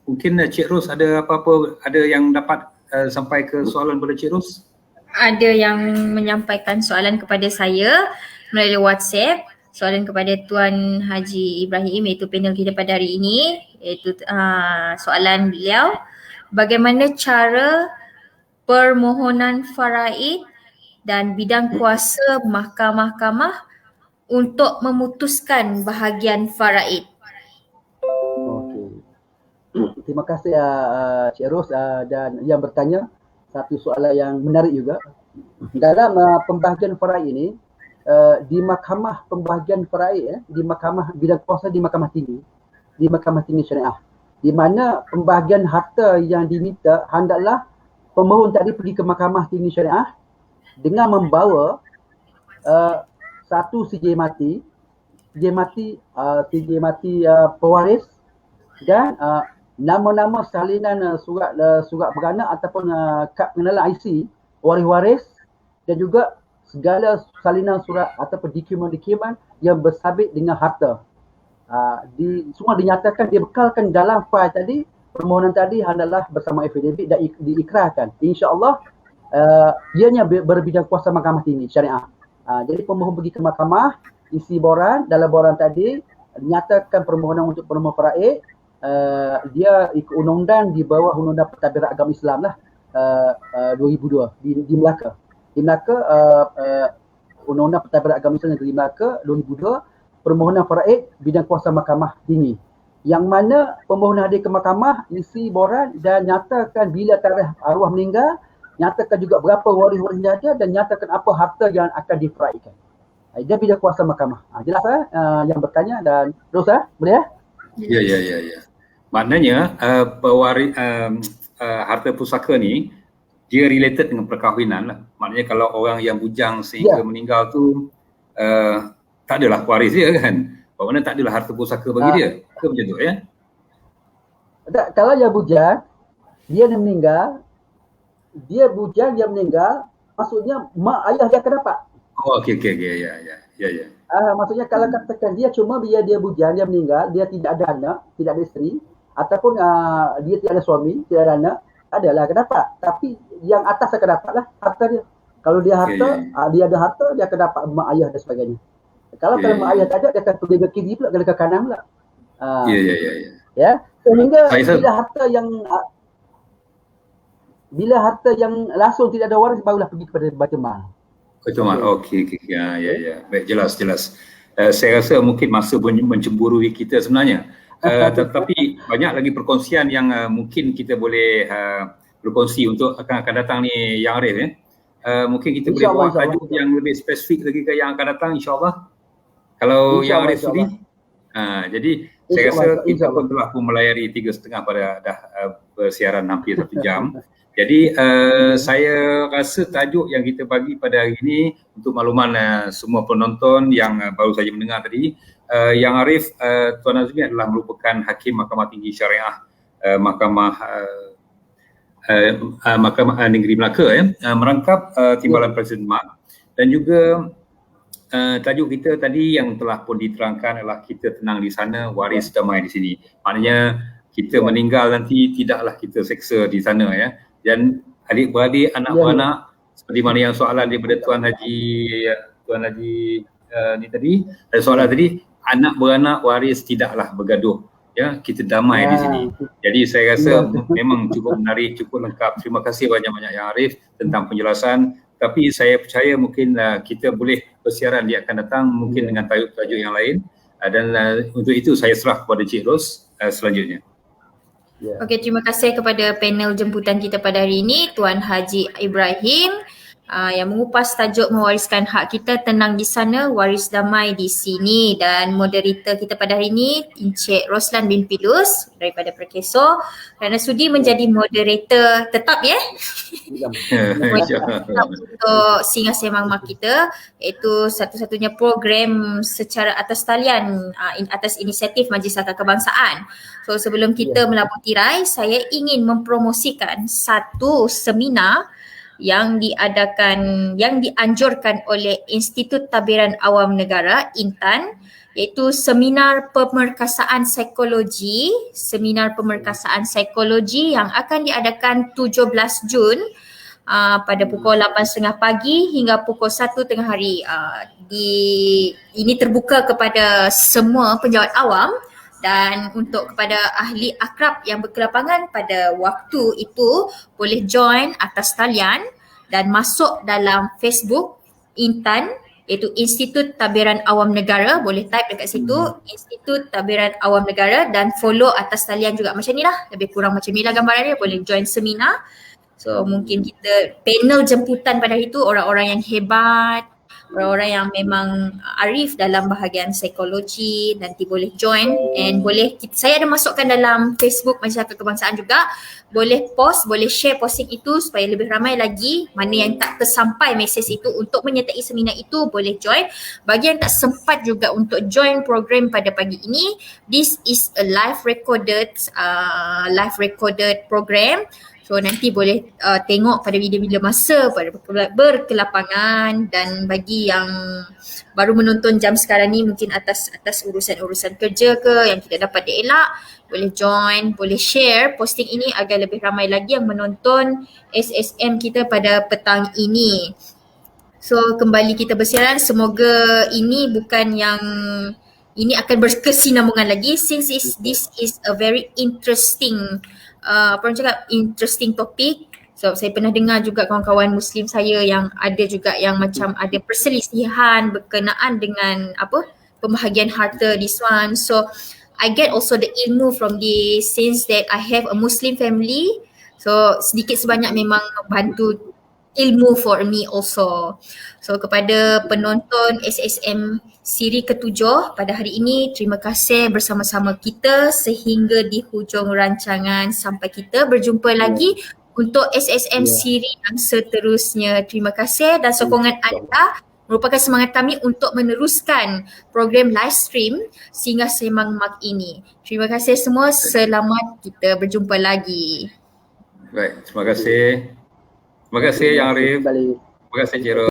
mungkin Cik Ros ada apa-apa, ada yang dapat sampai ke soalan pada Cik Ros? Ada yang menyampaikan soalan kepada saya melalui WhatsApp, soalan kepada Tuan Haji Ibrahim iaitu panel kita pada hari ini, iaitu soalan beliau, bagaimana cara permohonan faraid dan bidang kuasa mahkamah-mahkamah untuk memutuskan bahagian faraid. Okey. Terima kasih Cik Ros dan yang bertanya, satu soalan yang menarik juga. Dalam pembahagian faraid ini, di mahkamah pembahagian faraid, di mahkamah bidang kuasa di mahkamah tinggi syariah, di mana pembahagian harta yang diminta hendaklah pemohon tadi pergi ke mahkamah tinggi syariah dengan membawa satu CJ mati pewaris dan nama-nama salinan surat beranak ataupun kad pengenalan IC waris-waris dan juga segala salinan surat ataupun dokumen-dokumen yang bersabit dengan harta. Semua dinyatakan, dibekalkan dalam fail tadi. Permohonan tadi hendaklah bersama affidavit dan diikrarkan. InsyaAllah ianya berbidang kuasa mahkamah tinggi syariah. Jadi pemohon pergi ke mahkamah, isi boran, dalam boran tadi nyatakan permohonan untuk permohonan faraid, dia ikut undang-undang di bawah undang-undang pentadbiran agama Islam lah 2002 di Melaka. Di Melaka undang-undang pentadbiran agama Islam di Melaka 2002, permohonan faraid bidang kuasa mahkamah tinggi. Yang mana pemohon hadir ke mahkamah, isi boran dan nyatakan bila tarikh arwah meninggal, nyatakan juga berapa waris-waris yang ada dan nyatakan apa harta yang akan difaraidkan. Dia bidang kuasa mahkamah. Jelas yang bertanya dan terus boleh ya? Ya. Maknanya harta pusaka ni dia related dengan perkahwinan lah. Maknanya kalau orang yang bujang sehingga meninggal tu tak adalah waris dia kan. Maknanya tak adalah harta pusaka bagi dia. Ke macam tu ya? Kalau dia bujang, dia meninggal, dia meninggal, maksudnya mak ayah dia akan dapat. Oh okey ya. Maksudnya kalau katakan dia cuma dia bujang, dia meninggal, dia tidak ada anak, tidak ada isteri, ataupun dia tidak ada suami, tidak ada anak, adalah akan dapat. Tapi yang atas akan dapat lah harta dia. Kalau dia harta, dia ada harta, dia akan dapat mak ayah dan sebagainya. Kalau mak ayah tak ada, dia akan pergi ke kiri pula, ke kanan pula. Ya. Sehingga bila harta yang langsung tidak ada waris, barulah pergi kepada Baitul Mal. Baitul Mal. Okey. Ya. Baik, jelas. Saya rasa mungkin masa mencemburui kita sebenarnya. Tetapi banyak lagi perkongsian yang mungkin kita boleh berkongsi untuk akan datang ni Yang Arif mungkin kita boleh buat tajuk yang lebih spesifik lagi ke yang akan datang insya-Allah. Kalau Yang Arif sudi. Jadi saya rasa kita pun telah melayari 3.5 pada dah bersiaran hampir 1 jam. Jadi saya rasa tajuk yang kita bagi pada hari ini untuk makluman semua penonton yang baru saja mendengar tadi, Yang Arif Tuan Azmi adalah merupakan Hakim Mahkamah Tinggi Syariah Mahkamah Negeri Melaka merangkap Timbalan Presiden Mat, dan juga tajuk kita tadi yang telah pun diterangkan adalah kita tenang di sana, waris damai di sini. Maknanya kita meninggal nanti tidaklah kita seksa di sana ya. Dan adik-beradik, anak-beranak seperti mana yang soalan daripada Tuan Haji ni tadi, soalan tadi, anak beranak waris tidaklah bergaduh. Ya, kita damai di sini. Jadi saya rasa memang cukup menarik, cukup lengkap. Terima kasih banyak-banyak Yang Arif tentang penjelasan. Tapi saya percaya mungkin kita boleh bersiaran di akan datang mungkin dengan tajuk-tajuk yang lain. Dan untuk itu saya serah kepada Cik Ros selanjutnya. Okey, terima kasih kepada panel jemputan kita pada hari ini, Tuan Haji Ibrahim yang mengupas tajuk mewariskan hak kita tenang di sana, waris damai di sini, dan moderator kita pada hari ini Encik Roslan bin Pilus daripada Perkeso kerana sudi menjadi moderator tetap untuk Singgah Sembang Mak kita, iaitu satu-satunya program secara atas talian atas inisiatif Majlis Akad Kebangsaan. So sebelum kita melabur tirai, saya ingin mempromosikan satu seminar yang dianjurkan oleh Institut Tabiran Awam Negara Intan, iaitu seminar pemerkasaan psikologi yang akan diadakan 17 Jun pada pukul 8.30 pagi hingga pukul 1 tengah hari. Ini terbuka kepada semua penjawat awam dan untuk kepada ahli akrab yang berkelapangan pada waktu itu boleh join atas talian dan masuk dalam Facebook Intan, iaitu Institut Tabiran Awam Negara. Boleh type dekat situ Institut Tabiran Awam Negara dan follow atas talian juga macam ni lah, lebih kurang macam ni lah gambaran dia. Boleh join seminar. So mungkin kita panel jemputan pada hari itu orang-orang yang hebat, orang-orang yang memang arif dalam bahagian psikologi, nanti boleh join and boleh saya ada masukkan dalam Facebook Majlis Akad Kebangsaan juga. Boleh post, boleh share posting itu supaya lebih ramai lagi mana yang tak tersampai mesej itu untuk menyertai seminar itu boleh join. Bagi yang tak sempat juga untuk join program pada pagi ini, this is a live recorded program. So nanti boleh tengok pada bila-bila masa pada berkelapangan, dan bagi yang baru menonton jam sekarang ni mungkin atas urusan-urusan kerja ke yang tidak dapat dielak, boleh join, boleh share posting ini agar lebih ramai lagi yang menonton SSM kita pada petang ini. So kembali kita bersiaran, semoga ini akan berkesinambungan lagi since this is a very interesting interesting topik. So saya pernah dengar juga kawan-kawan Muslim saya yang ada juga yang macam ada perselisihan berkenaan dengan pembahagian harta this one. So I get also the ilmu from this since that I have a Muslim family. So sedikit sebanyak memang membantu ilmu for me also. So kepada penonton SSM siri ke-7 pada hari ini. Terima kasih bersama-sama kita sehingga di hujung rancangan. Sampai kita berjumpa lagi untuk SSM siri yang seterusnya. Terima kasih dan sokongan anda merupakan semangat kami untuk meneruskan program live stream Singgah Sembang Mak ini. Terima kasih semua. Selamat kita berjumpa lagi. Baik, terima kasih. Terima kasih Yang Arif. Terima kasih Cik Ros.